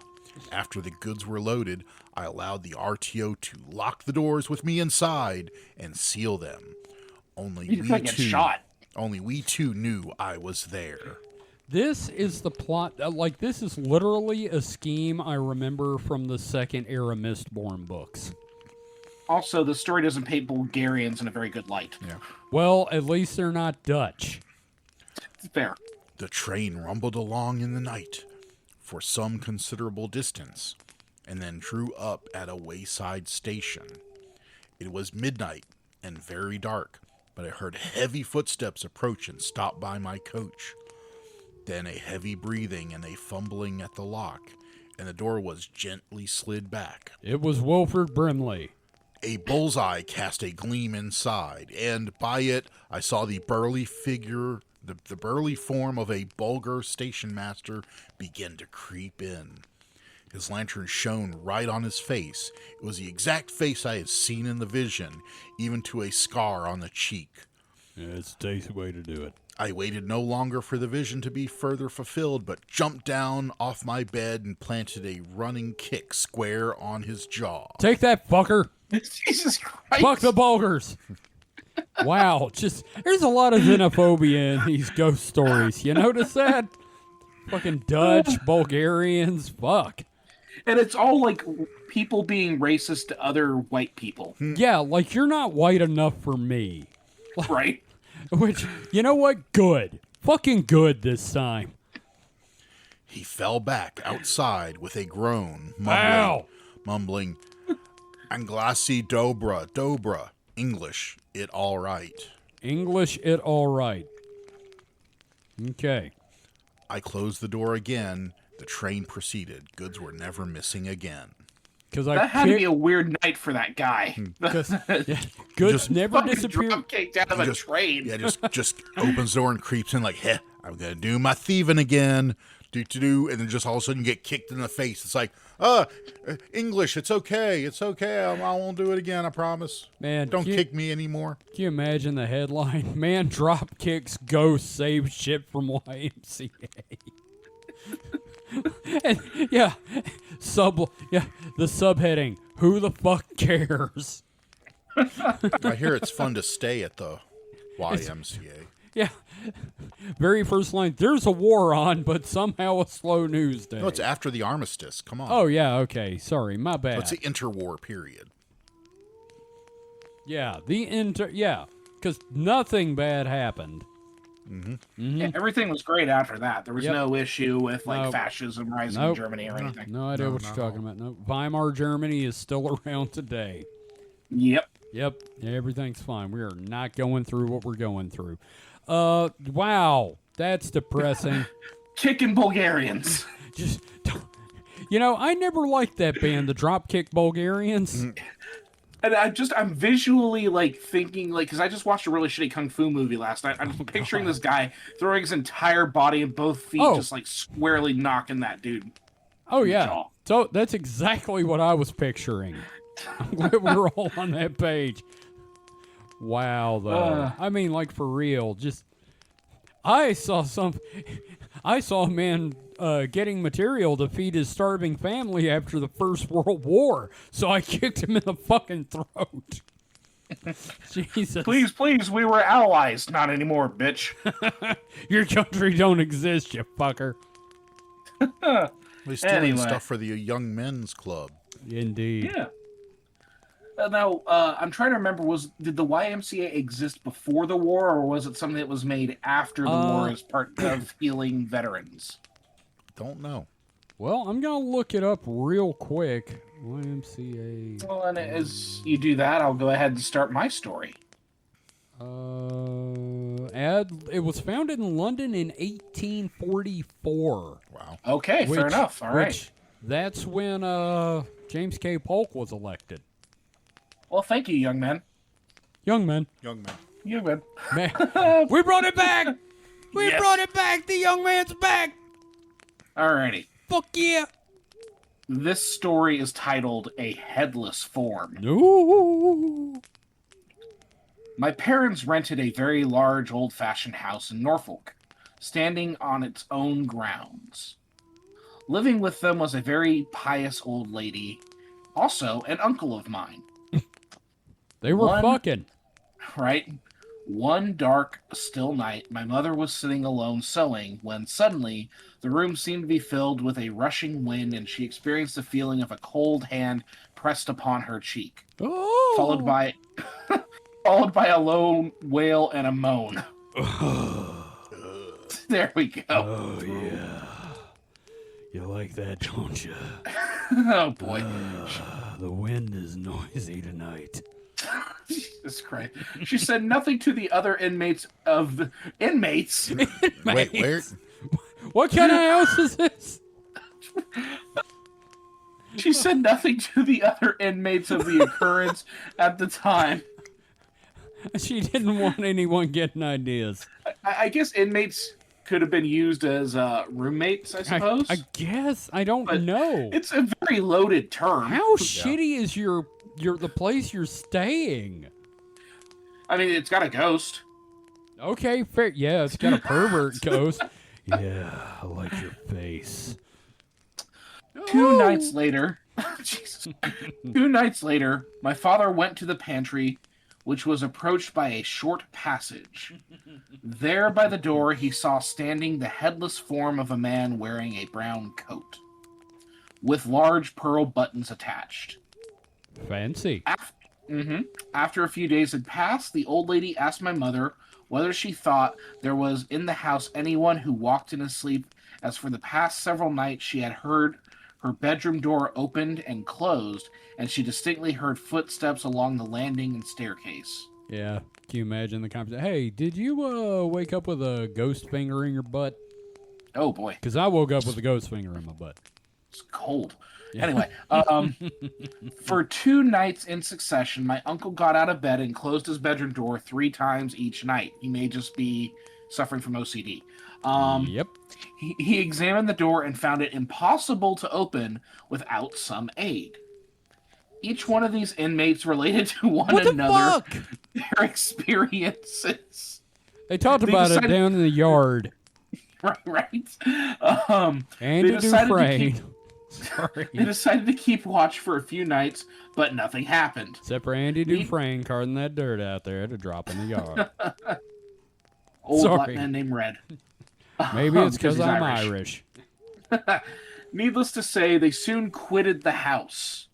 After the goods were loaded, I allowed the RTO to lock the doors with me inside and seal them. Only You could get shot. Only we two knew I was there. This is the plot. This is literally a scheme I remember from the second era Mistborn books. Also, the story doesn't paint Bulgarians in a very good light. Yeah. Well, at least they're not Dutch. It's fair. The train rumbled along in the night for some considerable distance, and then drew up at a wayside station. It was midnight and very dark, but I heard heavy footsteps approach and stop by my coach. Then a heavy breathing and a fumbling at the lock, and the door was gently slid back. It was Wilford Brimley. A bullseye cast a gleam inside, and by it I saw the burly figure, the burly form of a Bulgar station master begin to creep in. His lantern shone right on his face. It was the exact face I had seen in the vision, even to a scar on the cheek. Yeah, it's a tasty way to do it. I waited no longer for the vision to be further fulfilled, but jumped down off my bed and planted a running kick square on his jaw. Take that, fucker. Jesus Christ. Fuck the Bulgars. Wow, just there's a lot of xenophobia in these ghost stories. You notice that? Fucking Dutch, Bulgarians, fuck. And it's all like people being racist to other white people, Yeah, like you're not white enough for me. right? Which, you know what? Good. Fucking good this time. He fell back outside with a groan, Ow! mumbling, Anglasi dobra, English, it all right. English, it all right. Okay. I closed the door again. The train proceeded. Goods were never missing again. Because That had to be a weird night for that guy. Goods Just never Fucking disappear. drop kicked out of a Just- train. Yeah, just opens the door and creeps in like, heh, I'm gonna do my thieving again. Do, and then just all of a sudden you get kicked in the face. It's like, English, it's okay. I won't do it again, I promise. Man, Don't can you- kick me anymore. Can you imagine the headline? Man drop kicks ghost saves ship from YMCA. And, yeah, the subheading. Who the fuck cares? I hear it's fun to stay at the YMCA. Yeah. Very first line. There's a war on, but somehow a slow news day. No, it's after the armistice. Come on. Oh yeah. Okay. Sorry. My bad. It's the interwar period. Yeah. Yeah. Because nothing bad happened. Yeah, everything was great after that. There was Yep. no issue with like Nope. fascism rising Nope. in Germany or anything. No idea No, what you're not talking about. No. Weimar Germany is still around today. Yep. Yep, everything's fine. We are not going through what we're going through. Wow, that's depressing. Kicking Bulgarians. Just, I never liked that band, the Dropkick Bulgarians. And I'm visually like thinking like because I just watched a really shitty kung fu movie last night. I'm picturing this guy throwing his entire body and both feet Oh. just like squarely knocking that dude. Oh yeah, Jaw. so that's exactly what I was picturing. I'm glad we're all on that page. Wow, though. I mean, like for real. Just I saw a man getting material to feed his starving family after the First World War, so I kicked him in the fucking throat. Jesus. Please, we were allies. Not anymore, bitch. Your country don't exist, you fucker. He's stealing Anyway. stuff for the Young Men's Club. Indeed. Yeah. Now, I'm trying to remember, did the YMCA exist before the war, or was it something that was made after the war as part of healing veterans? Don't know. Well, I'm going to look it up real quick. YMCA. Well, and as you do that, I'll go ahead and start my story. It was founded in London in 1844. Wow. Okay, fair enough. All right. Which, that's when James K. Polk was elected. Well, thank you, young man. Young man. Young man. Young man. Man, we brought it back! We Yes. brought it back! The young man's back! Alrighty. Fuck yeah! This story is titled A Headless Form. No. My parents rented a very large old-fashioned house in Norfolk, standing on its own grounds. Living with them was a very pious old lady, also an uncle of mine. They were One- fucking. Right? One dark, still night, my mother was sitting alone sewing when suddenly the room seemed to be filled with a rushing wind and she experienced the feeling of a cold hand pressed upon her cheek, Oh. followed by a low wail and a moan. There we go. Oh, yeah. You like that, don't you? Oh boy. The wind is noisy tonight. Jesus Christ. She said nothing to the other inmates of the inmates. Wait, where? What kind of house is this? She said nothing to the other inmates of the occurrence at the time. She didn't want anyone getting ideas. I guess inmates could have been used as roommates, I suppose. I guess. I don't But know. It's a very loaded term. How shitty is the place you're staying? I mean, it's got a ghost. Okay, fair. Yeah, it's got a pervert ghost. Yeah, I like your face. 2 nights later, Jesus. 2 nights later, my father went to the pantry which was approached by a short passage. There by the door he saw standing the headless form of a man wearing a brown coat, with large pearl buttons attached. Fancy. After a few days had passed, the old lady asked my mother whether she thought there was in the house anyone who walked in his sleep, as for the past several nights she had heard her bedroom door opened and closed, and she distinctly heard footsteps along the landing and staircase. Yeah. Can you imagine the conversation? Hey, did you wake up with a ghost finger in your butt? Oh boy, Because I woke up with a ghost finger in my butt. it's cold. Yeah. Anyway, for 2 nights in succession, my uncle got out of bed and closed his bedroom door 3 times each night. He may just be suffering from OCD. Yep. He examined the door and found it impossible to open without some aid. Each one of these inmates related to one What the another fuck? their experiences. They talked They about it decided- down in the yard. Right? Andy They decided to Dufresne. keep- Sorry. They decided to keep watch for a few nights, but nothing happened. Except for Andy Dufresne carting that dirt out there to drop in the yard. Old black Sorry. man named Red. Maybe it's because he's I'm Irish. Needless to say, they soon quitted the house.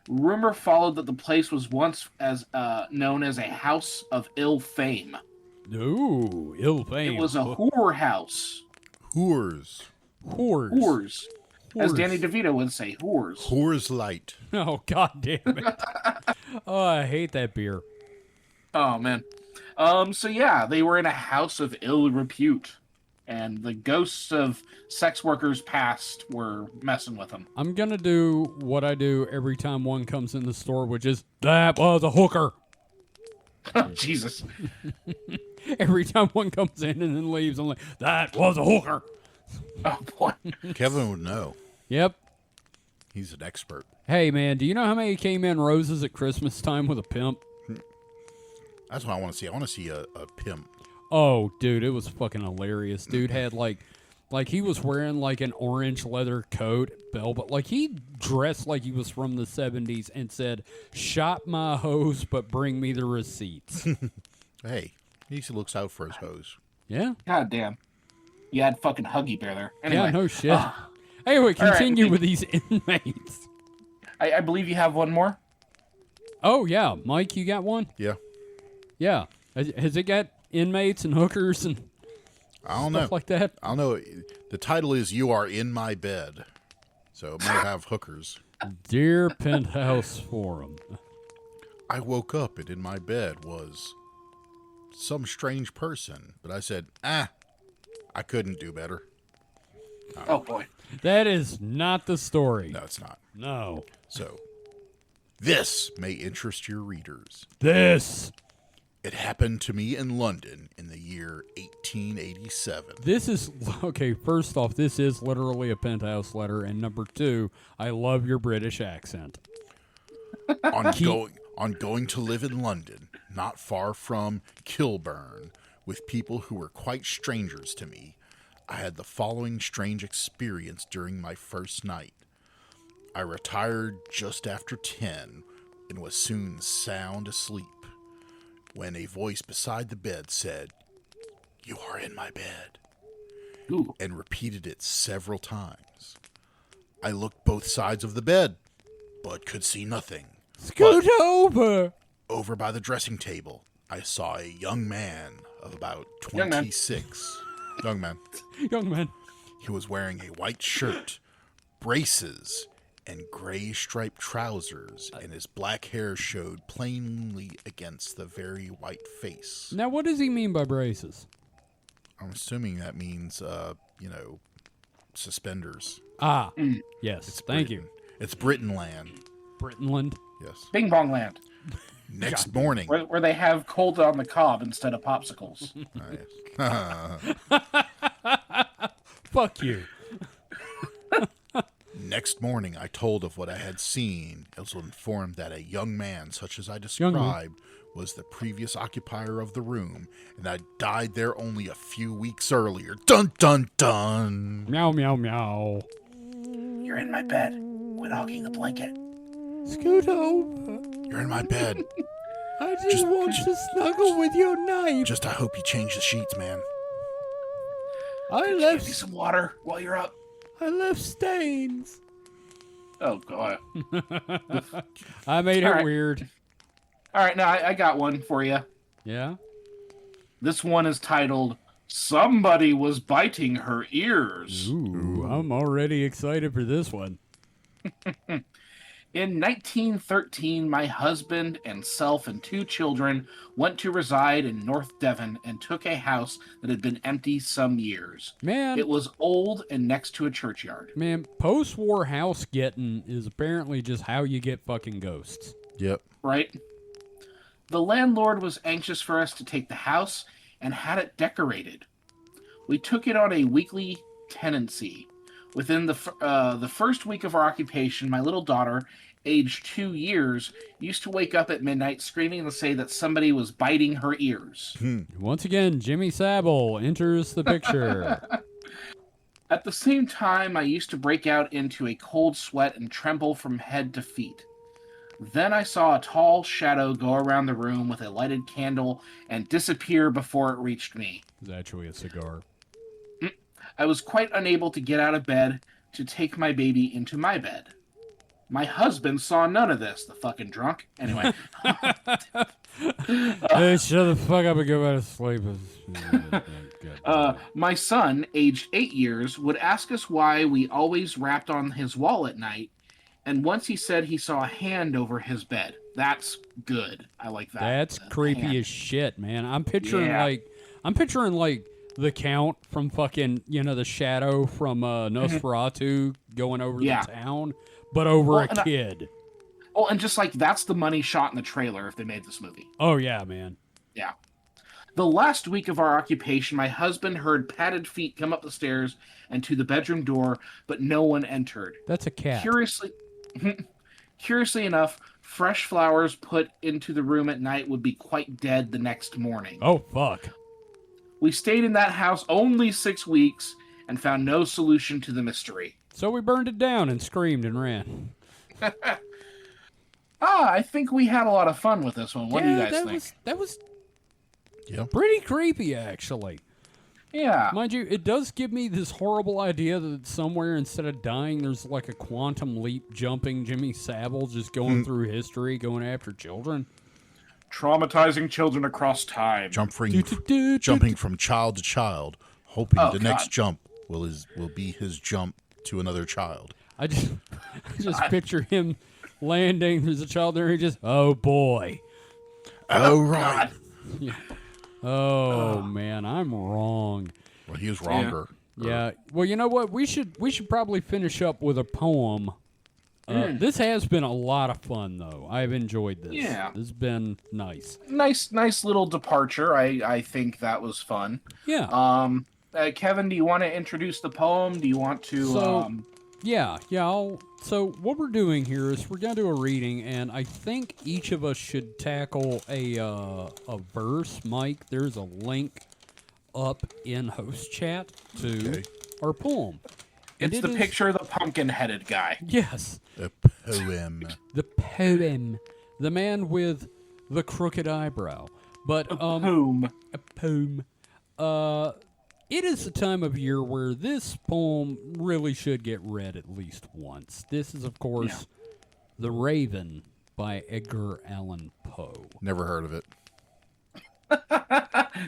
Rumor followed that the place was once as known as a house of ill fame. Ooh, ill fame. It was a whore house. Whores. Whores. Whores. As Whores. Danny DeVito would say, whores. Whores Light. Oh, god damn it. Oh, I hate that beer. Oh, man. So yeah, they were in a house of ill repute. And the ghosts of sex workers past were messing with them. I'm gonna do what I do every time one comes in the store, which is, that was a hooker. Jesus. Every time one comes in and then leaves, I'm like, that was a hooker. Oh, boy. Kevin would know. Yep. He's an expert. Hey, man, do you know how many came in roses at Christmas time with a pimp? That's what I want to see. I want to see a pimp. Oh, dude, it was fucking hilarious. Dude had like he was wearing like an orange leather coat, velvet. Like he dressed like he was from the 70s and said, "Shop my hose, but bring me the receipts." Hey, he looks out for his hose. Yeah. God damn. You had fucking Huggy Bear there. Anyway, Yeah, no shit. Anyway, All right, continue we- with these inmates. I believe you have one more. Oh, yeah. Mike, you got one? Yeah. Yeah. Has it got inmates and hookers and I don't stuff know. like that? I don't know. The title is "You Are in My Bed," so it might have hookers. Dear Penthouse Forum. I woke up and in my bed was some strange person, but I said, I couldn't do better. Oh, boy. That is not the story. No, it's not. No. So, this may interest your readers. This It happened to me in London in the year 1887. is, okay, first off, this is literally a Penthouse letter, and number 2, I love your British accent. On going to live in London, not far from Kilburn, with people who were quite strangers to me, I had the following strange experience during my first night. I retired just after 10 and was soon sound asleep when a voice beside the bed said, "You are in my bed," Ooh. and repeated it several times. I looked both sides of the bed, but could see nothing. Scoot over! Over by the dressing table, I saw a young man of about Young man. 26. Young man. Young man. He was wearing a white shirt, braces, and gray striped trousers, and his black hair showed plainly against the very white face. Now, what does he mean by braces? I'm assuming that means, suspenders. Ah, yes. It's Thank Britain. you. It's Britain land. Brittenland. Yes. Bing Bong Land, Next morning. where they have cold on the cob instead of popsicles. Fuck you. Next morning, I told of what I had seen. I was informed that a young man, such as I Young man. described, was the previous occupier of the room, and I died there only a few weeks earlier. Dun dun dun! Meow, meow, meow. You're in my bed. Quit hogging the blanket. Scoot over. You're in my bed. I just want to snuggle with your knife. Just I hope you change the sheets, man. I Get me some water while you're up. left stains. Oh, God. I made it All right. weird. All right, now I got one for you. Yeah? This one is titled, Somebody Was Biting Her Ears. Ooh, I'm already excited for this one. In 1913, my husband and self and 2 children went to reside in North Devon and took a house that had been empty some years. Man, It was old and next to a churchyard. post-war house getting is apparently just how you get fucking ghosts. Yep. Right? The landlord was anxious for us to take the house and had it decorated. We took it on a weekly tenancy. Within the first week of our occupation, my little daughter, aged 2 years, used to wake up at midnight screaming to say that somebody was biting her ears. Once again, Jimmy Savile enters the picture. At the same time, I used to break out into a cold sweat and tremble from head to feet. Then I saw a tall shadow go around the room with a lighted candle and disappear before it reached me. It's actually a cigar. I was quite unable to get out of bed to take my baby into my bed. My husband saw none of this, the fucking drunk. Anyway, Hey, shut the fuck up and go back to sleep. my son, aged 8 years, would ask us why we always rapped on his wall at night, and once he said he saw a hand over his bed. That's good. I like that. That's creepy hand. as shit, man. I'm picturing Yeah. like the Count from fucking, the shadow from Nosferatu going over Yeah. the town, but over Well, a and kid. Oh, and just like that's the money shot in the trailer if they made this movie. Oh yeah, man. Yeah. The last week of our occupation, my husband heard padded feet come up the stairs and to the bedroom door, but no one entered. That's a cat. Curiously enough, fresh flowers put into the room at night would be quite dead the next morning. Oh fuck. We stayed in that house only 6 weeks and found no solution to the mystery. So we burned it down and screamed and ran. I think we had a lot of fun with this one. What do you guys think? That was Yeah. pretty creepy, actually. Yeah. Mind you, it does give me this horrible idea that somewhere instead of dying, there's like a quantum leap jumping Jimmy Savile just going through history, going after children. Traumatizing children across time. Jumping from child to child, hoping Oh, the God. next jump will be his jump to another child. I just picture him landing. There's a child there. He just, oh boy. Oh, right. God. Oh man, I'm wrong. Well, he was wronger. Yeah. Well, you know what? We should probably finish up with a poem. This has been a lot of fun, though. I've enjoyed this. Yeah. This has been nice. Nice little departure. I think that was fun. Yeah. Kevin, do you want to introduce the poem? Do you want to? So, yeah. So what we're doing here is we're gonna do a reading, and I think each of us should tackle a verse. Mike, there's a link up in host chat to our poem. And it's the is- picture of the pumpkin-headed guy. Yes. A poem. The poem. The man with the crooked eyebrow. But Whom? a poem. It is the time of year where this poem really should get read at least once. This is, of course, The Raven by Edgar Allan Poe. Never heard of it.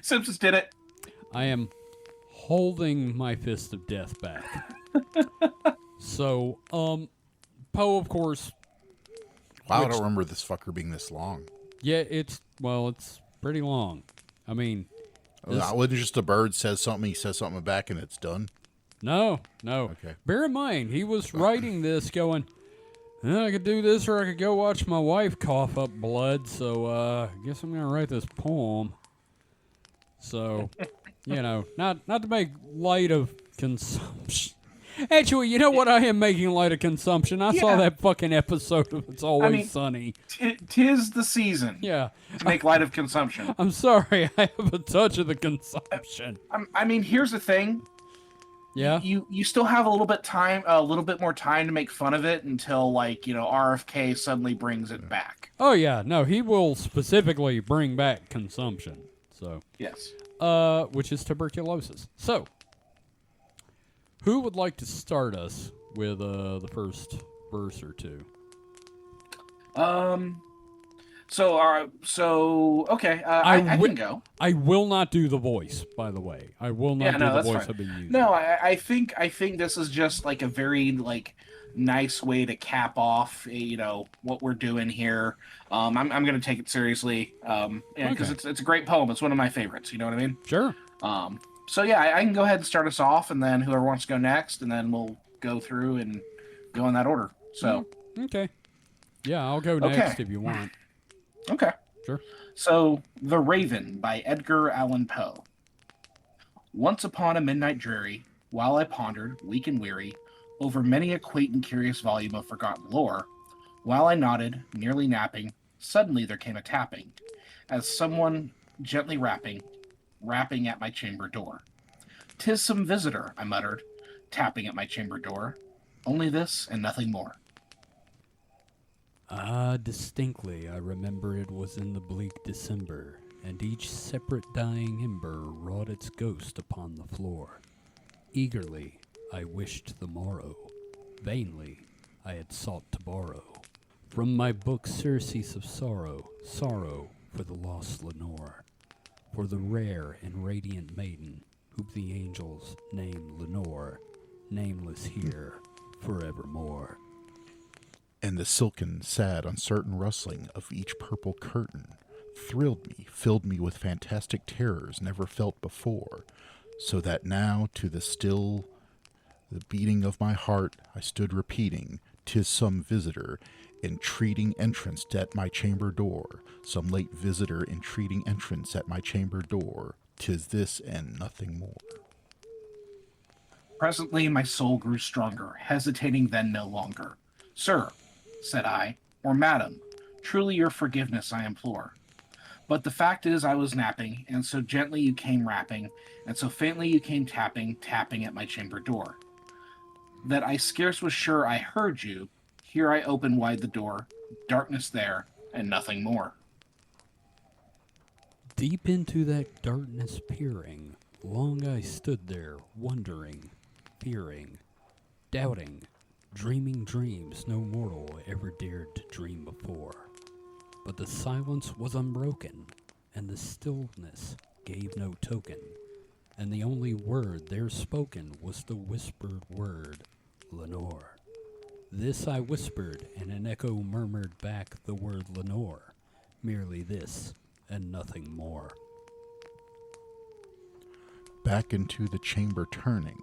Simpsons did it. I am holding my fist of death back. So, Poe, of course, Wow, I don't remember this fucker being this long. yeah, it's pretty long. I mean, Wasn't it just a bird says something, he says something back, and it's done? no. Okay. Bear in mind, he was writing this going, I could do this or I could go watch my wife cough up blood, so I guess I'm going to write this poem. So, not to make light of consumption. Actually, you know what? I am making light of consumption. I saw Yeah. that fucking episode of It's Always Sunny. Tis the season Yeah. to make light of consumption. I'm sorry. I have a touch of the consumption. I mean, here's the thing. Yeah. you still have a little bit more time to make fun of it until like RFK suddenly brings it back. Oh yeah, no, he will specifically bring back consumption. So, Yes. which is tuberculosis. So, who would like to start us with the first verse or two? Okay. I can go. I will not do the voice, by the way. I will Yeah, not do no, the that's voice fine. I've been using. No, I think this is just like a very like nice way to cap off what we're doing here. I'm gonna take it seriously. Yeah, because Okay. it's a great poem. It's one of my favorites. You know what I mean? Sure. So yeah, I can go ahead and start us off, and then whoever wants to go next, and then we'll go through and go in that order. So Okay. Yeah, I'll go Okay. next if you want. okay. Sure. So The Raven by Edgar Allan Poe. Once upon a midnight dreary, while I pondered, weak and weary, over many a quaint and curious volume of forgotten lore, while I nodded, nearly napping, suddenly there came a tapping, as someone gently rapping at my chamber door. "'Tis some visitor," I muttered, tapping at my chamber door. "Only this and nothing more." Ah, distinctly, I remember it was in the bleak December, and each separate dying ember wrought its ghost upon the floor. Eagerly, I wished the morrow. Vainly, I had sought to borrow from my book surcease of sorrow, sorrow for the lost Lenore, for the rare and radiant maiden whom the angels name Lenore, nameless here forevermore. And the silken, sad, uncertain rustling of each purple curtain thrilled me, filled me with fantastic terrors never felt before, so that now to the beating of my heart I stood repeating, "'Tis some visitor entreating entrance at my chamber door, some late visitor entreating entrance at my chamber door, 'tis this and nothing more." Presently my soul grew stronger, hesitating then no longer. "Sir," said I, "or madam, truly your forgiveness I implore. But the fact is I was napping, and so gently you came rapping, and so faintly you came tapping, tapping at my chamber door, that I scarce was sure I heard you. Here I opened wide the door, darkness there, and nothing more." Deep into that darkness peering, long I stood there, wondering, fearing, doubting, dreaming dreams no mortal ever dared to dream before. But the silence was unbroken, and the stillness gave no token, and the only word there spoken was the whispered word, Lenore. This I whispered, and an echo murmured back the word Lenore, merely this, and nothing more. Back into the chamber turning,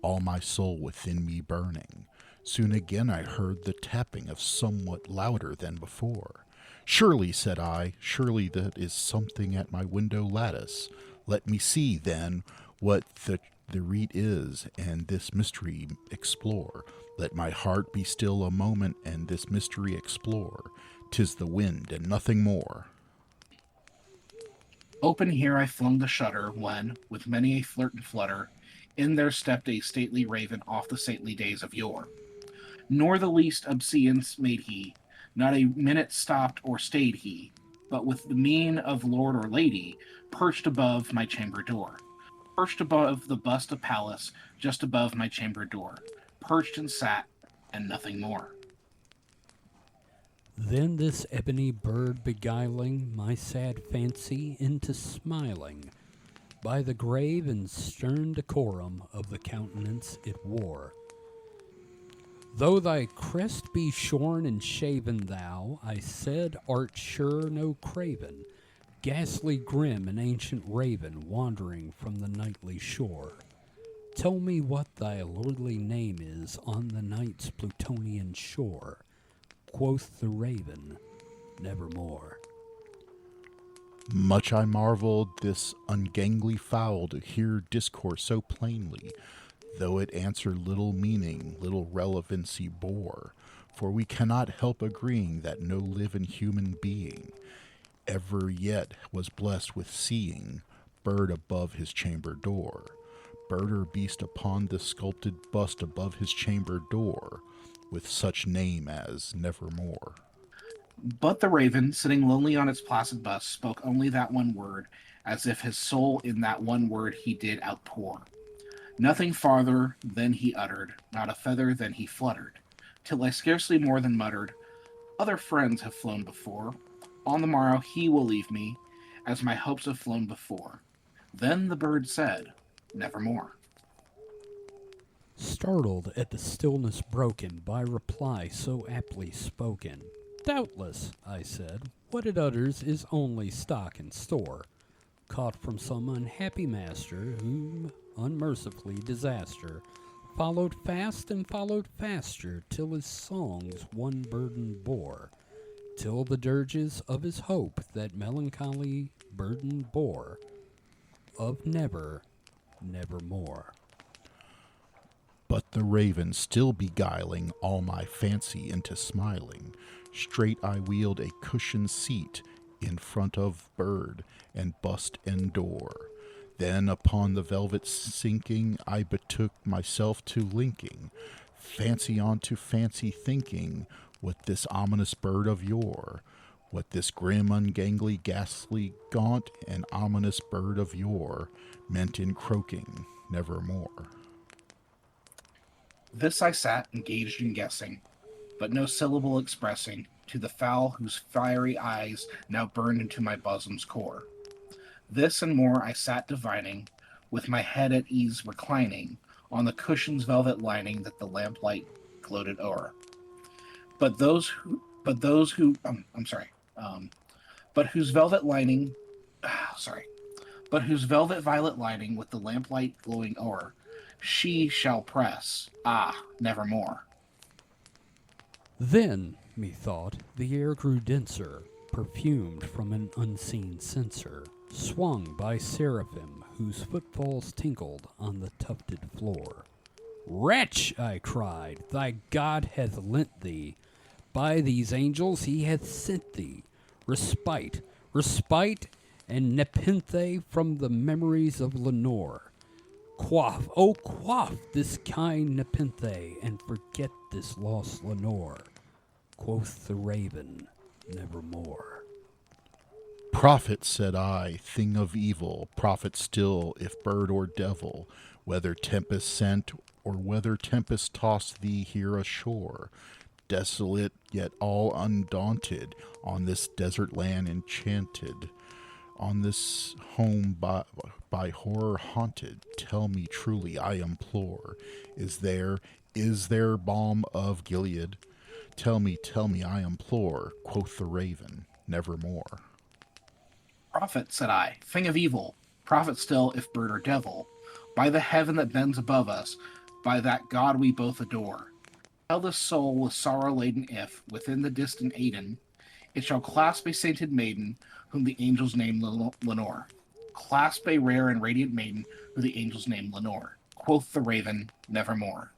all my soul within me burning, soon again I heard the tapping of somewhat louder than before. "Surely," said I, "surely that is something at my window lattice. Let me see, then, what the reed is, and this mystery explore. Let my heart be still a moment, and this mystery explore. 'Tis the wind, and nothing more." Open here I flung the shutter, when, with many a flirt and flutter, in there stepped a stately raven off the saintly days of yore. Nor the least obeisance made he, not a minute stopped or stayed he, but with the mien of lord or lady, perched above my chamber door. Perched above the bust of Pallas, just above my chamber door. Perched and sat, and nothing more. Then this ebony bird beguiling my sad fancy into smiling, by the grave and stern decorum of the countenance it wore. "Though thy crest be shorn and shaven, thou," I said, "art sure no craven, ghastly grim and ancient raven, wandering from the nightly shore. Tell me what thy lordly name is on the night's Plutonian shore." Quoth the raven, "Nevermore." Much I marveled this ungainly fowl to hear discourse so plainly, though it answer little meaning, little relevancy bore. For we cannot help agreeing that no living human being ever yet was blessed with seeing bird above his chamber door. bird or beast upon this sculpted bust above his chamber door, with such name as Nevermore. But the raven, sitting lonely on its placid bust, spoke only that one word, as if his soul in that one word he did outpour. Nothing farther than he uttered, not a feather than he fluttered, till I scarcely more than muttered, other friends have flown before. On the morrow he will leave me, as my hopes have flown before. Then the bird said, Nevermore. Startled at the stillness broken by reply so aptly spoken. Doubtless, I said, what it utters is only stock and store, caught from some unhappy master, whom unmercifully disaster followed fast and followed faster, till his songs one burden bore, till the dirges of his hope that melancholy burden bore, of never, nevermore. But the raven still beguiling all my fancy into smiling, straight I wheeled a cushioned seat in front of bird and bust and door. Then upon the velvet sinking, I betook myself to linking, fancy on to fancy thinking, what this ominous bird of yore, what this grim, ungainly, ghastly, gaunt, and ominous bird of yore meant in croaking nevermore. This I sat engaged in guessing, but no syllable expressing to the fowl whose fiery eyes now burned into my bosom's core. This and more I sat divining, with my head at ease reclining on the cushion's velvet lining that the lamplight gloated o'er. But whose velvet lining, but whose velvet violet lining with the lamplight glowing o'er, she shall press, nevermore. Then, methought, the air grew denser, perfumed from an unseen censer, swung by seraphim whose footfalls tinkled on the tufted floor. Wretch, I cried, thy God hath lent thee, by these angels he hath sent thee, respite, and nepenthe from the memories of Lenore. Quaff this kind nepenthe, and forget this lost Lenore, quoth the raven, nevermore. Prophet, said I, thing of evil, prophet still, if bird or devil, whether tempest sent or whether tempest tossed thee here ashore, desolate yet all undaunted, on this desert land enchanted, on this home by horror haunted, tell me truly, I implore, is there balm of Gilead? Tell me, I implore, quoth the raven, nevermore. Prophet, said I, thing of evil, prophet still, if bird or devil, by the heaven that bends above us, by that God we both adore. Tell this soul with sorrow laden if, within the distant Aden, it shall clasp a sainted maiden, whom the angels name Lenore. Clasp a rare and radiant maiden, whom the angels name Lenore. Quoth the raven, nevermore.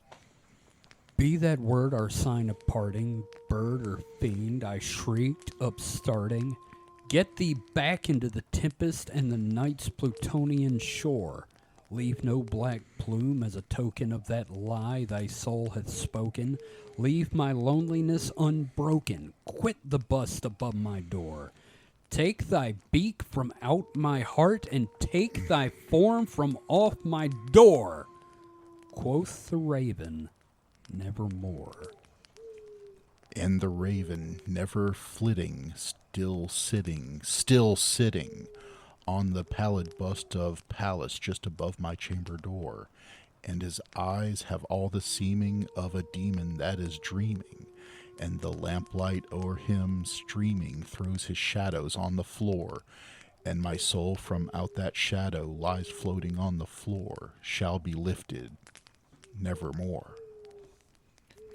Be that word our sign of parting, bird or fiend, I shrieked, upstarting. Get thee back into the tempest and the night's Plutonian shore. Leave no black plume as a token of that lie thy soul hath spoken. Leave my loneliness unbroken. Quit the bust above my door. Take thy beak from out my heart, and take thy form from off my door. Quoth the raven, nevermore. And the raven, never flitting, still sitting, on the pallid bust of Pallas just above my chamber door, and his eyes have all the seeming of a demon that is dreaming, and the lamplight o'er him streaming throws his shadows on the floor, and my soul from out that shadow lies floating on the floor, shall be lifted nevermore.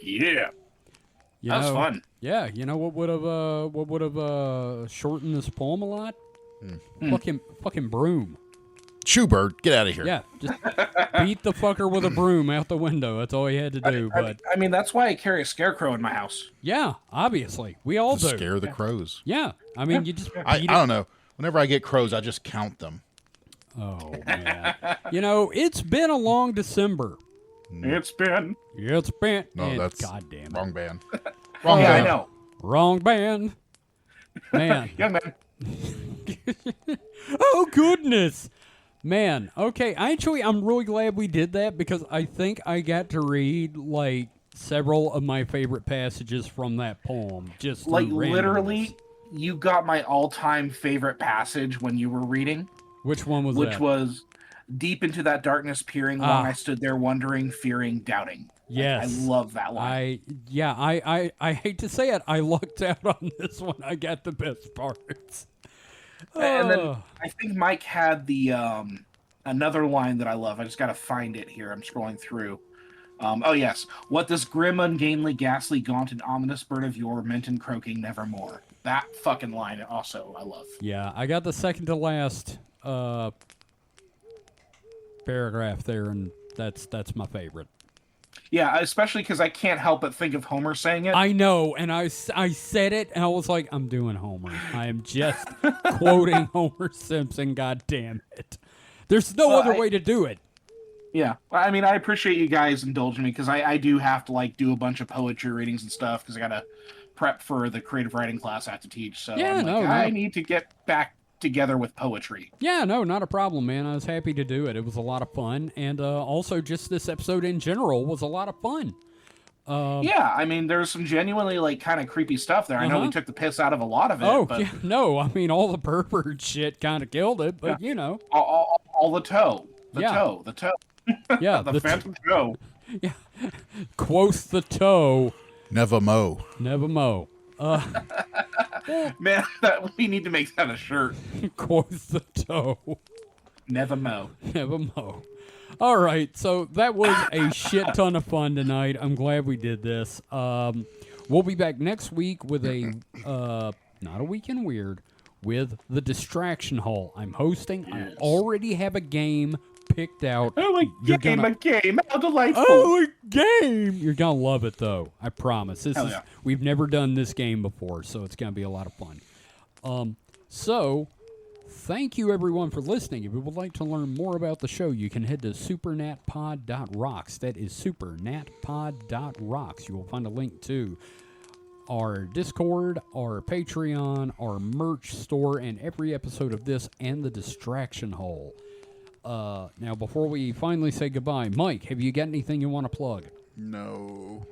Yeah. That was fun. Yeah, you know what would have shortened this poem a lot? Fucking broom. Shoebird, get out of here. Yeah, just beat the fucker with a broom out the window. That's all he had to do. But I mean, that's why I carry a scarecrow in my house. yeah, obviously, we all do. Scare the crows. Yeah, I mean, you just I don't know. Whenever I get crows, I just count them. Oh, man. You know, it's been a long December. It's been. It's been. No, and that's goddamn it. wrong band. Oh, yeah, I band. know. Wrong band. Man. Young man. Oh, goodness. Man, okay. Actually, I'm really glad we did that because I think I got to read, like, several of my favorite passages from that poem. Just Like, through randomness. literally, you got my all-time favorite passage when you were reading. Which one was Which that? was, deep into that darkness peering, long I stood there wondering, fearing, doubting. Yes. I love that line. I hate to say it. I lucked out on this one. I got the best parts. And then I think Mike had the another line that I love. I just got to find it here. I'm scrolling through. Oh, yes. What this grim, ungainly, ghastly, gaunt, and ominous bird of yore meant in croaking nevermore. That fucking line also I love. Yeah, I got the second to last paragraph there, and that's my favorite. Yeah, especially because I can't help but think of Homer saying it. I know, and I said it, and I was like, I'm doing Homer. I am just quoting Homer Simpson, god damn it. There's no other way to do it. Yeah, I mean, I appreciate you guys indulging me, because I do have to, like, do a bunch of poetry readings and stuff, because I got to prep for the creative writing class I have to teach, so Yeah, I need to get back together with poetry. Yeah, no, not a problem, man. I was happy to do it. It was a lot of fun, and also just this episode in general was a lot of fun. Yeah, I mean, there's some genuinely, like, kind of creepy stuff there. I know we took the piss out of a lot of it, but... yeah, no, I mean, all the pervert shit kind of killed it, but, you know. All the toe. The toe. Yeah. the phantom toe. Yeah. Quoth the toe. Never mow. Never mow. Man, we need to make that a shirt. Quoth the toe. Never mow. Never mow. All right, so that was a shit ton of fun tonight. I'm glad we did this. We'll be back next week with a, not a Weekend Weird, with the Distraction Hall. I'm hosting. Yes. I already have a game picked out. Oh, a game. How delightful. Oh, a game. You're going to love it, though. I promise. Yeah. We've never done this game before, so it's going to be a lot of fun. So, thank you, everyone, for listening. If you would like to learn more about the show, you can head to supernatpod.rocks. That is supernatpod.rocks. You will find a link to our Discord, our Patreon, our merch store, and every episode of this, and the Distraction Hole. Now, before we finally say goodbye, Mike, have you got anything you want to plug? No.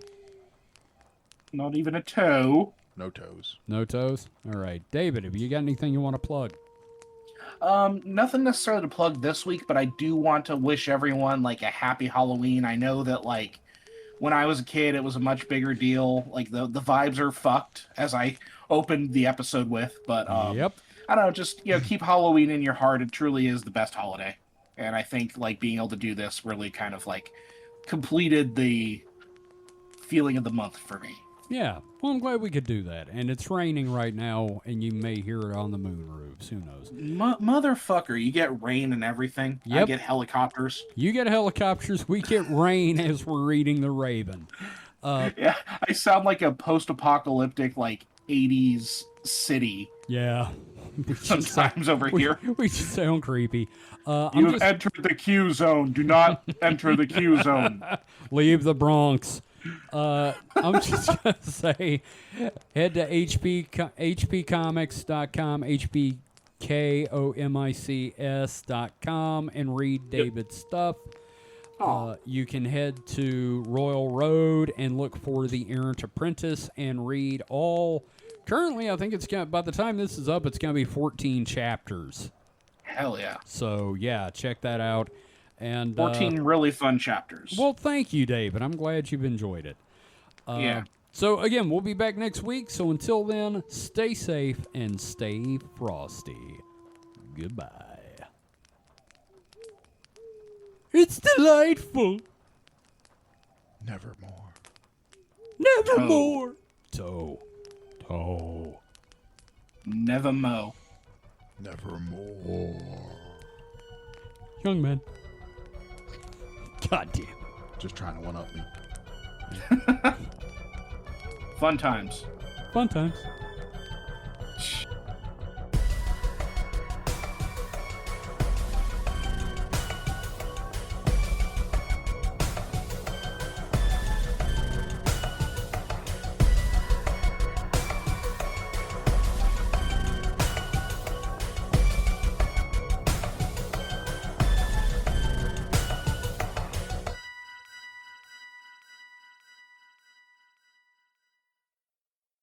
Not even a toe. No toes. No toes? All right. David, have you got anything you want to plug? Nothing necessarily to plug this week, but I do want to wish everyone, like, a happy Halloween. I know that, like, when I was a kid, it was a much bigger deal. Like, the vibes are fucked, as I opened the episode with. But, Yep. I don't know, just, keep Halloween in your heart. It truly is the best holiday. And I think, like, being able to do this really kind of, like, completed the feeling of the month for me. Yeah. Well, I'm glad we could do that. And it's raining right now, and you may hear it on the moon roofs. Who knows? Motherfucker, you get rain and everything. Yep. I get helicopters. You get helicopters. We get rain as we're reading The Raven. Yeah, I sound like a post-apocalyptic, like, 80s city. Yeah. Sometimes over here. We just sound creepy. You have entered the Q zone. Do not enter the Q zone. Leave the Bronx. I'm just going to say, head to hpcomics.com, hpkomics.com, and read David's stuff. You can head to Royal Road and look for The Errant Apprentice and read all... Currently, I think by the time this is up, it's going to be 14 chapters. Hell yeah. So, yeah, check that out. And 14 really fun chapters. Well, thank you, David. I'm glad you've enjoyed it. Yeah. So, again, we'll be back next week. So, until then, stay safe and stay frosty. Goodbye. It's delightful. Nevermore. Nevermore. Toe. Never mow. Nevermore. Young man. God damn. Just trying to one-up me. Fun times. Fun times.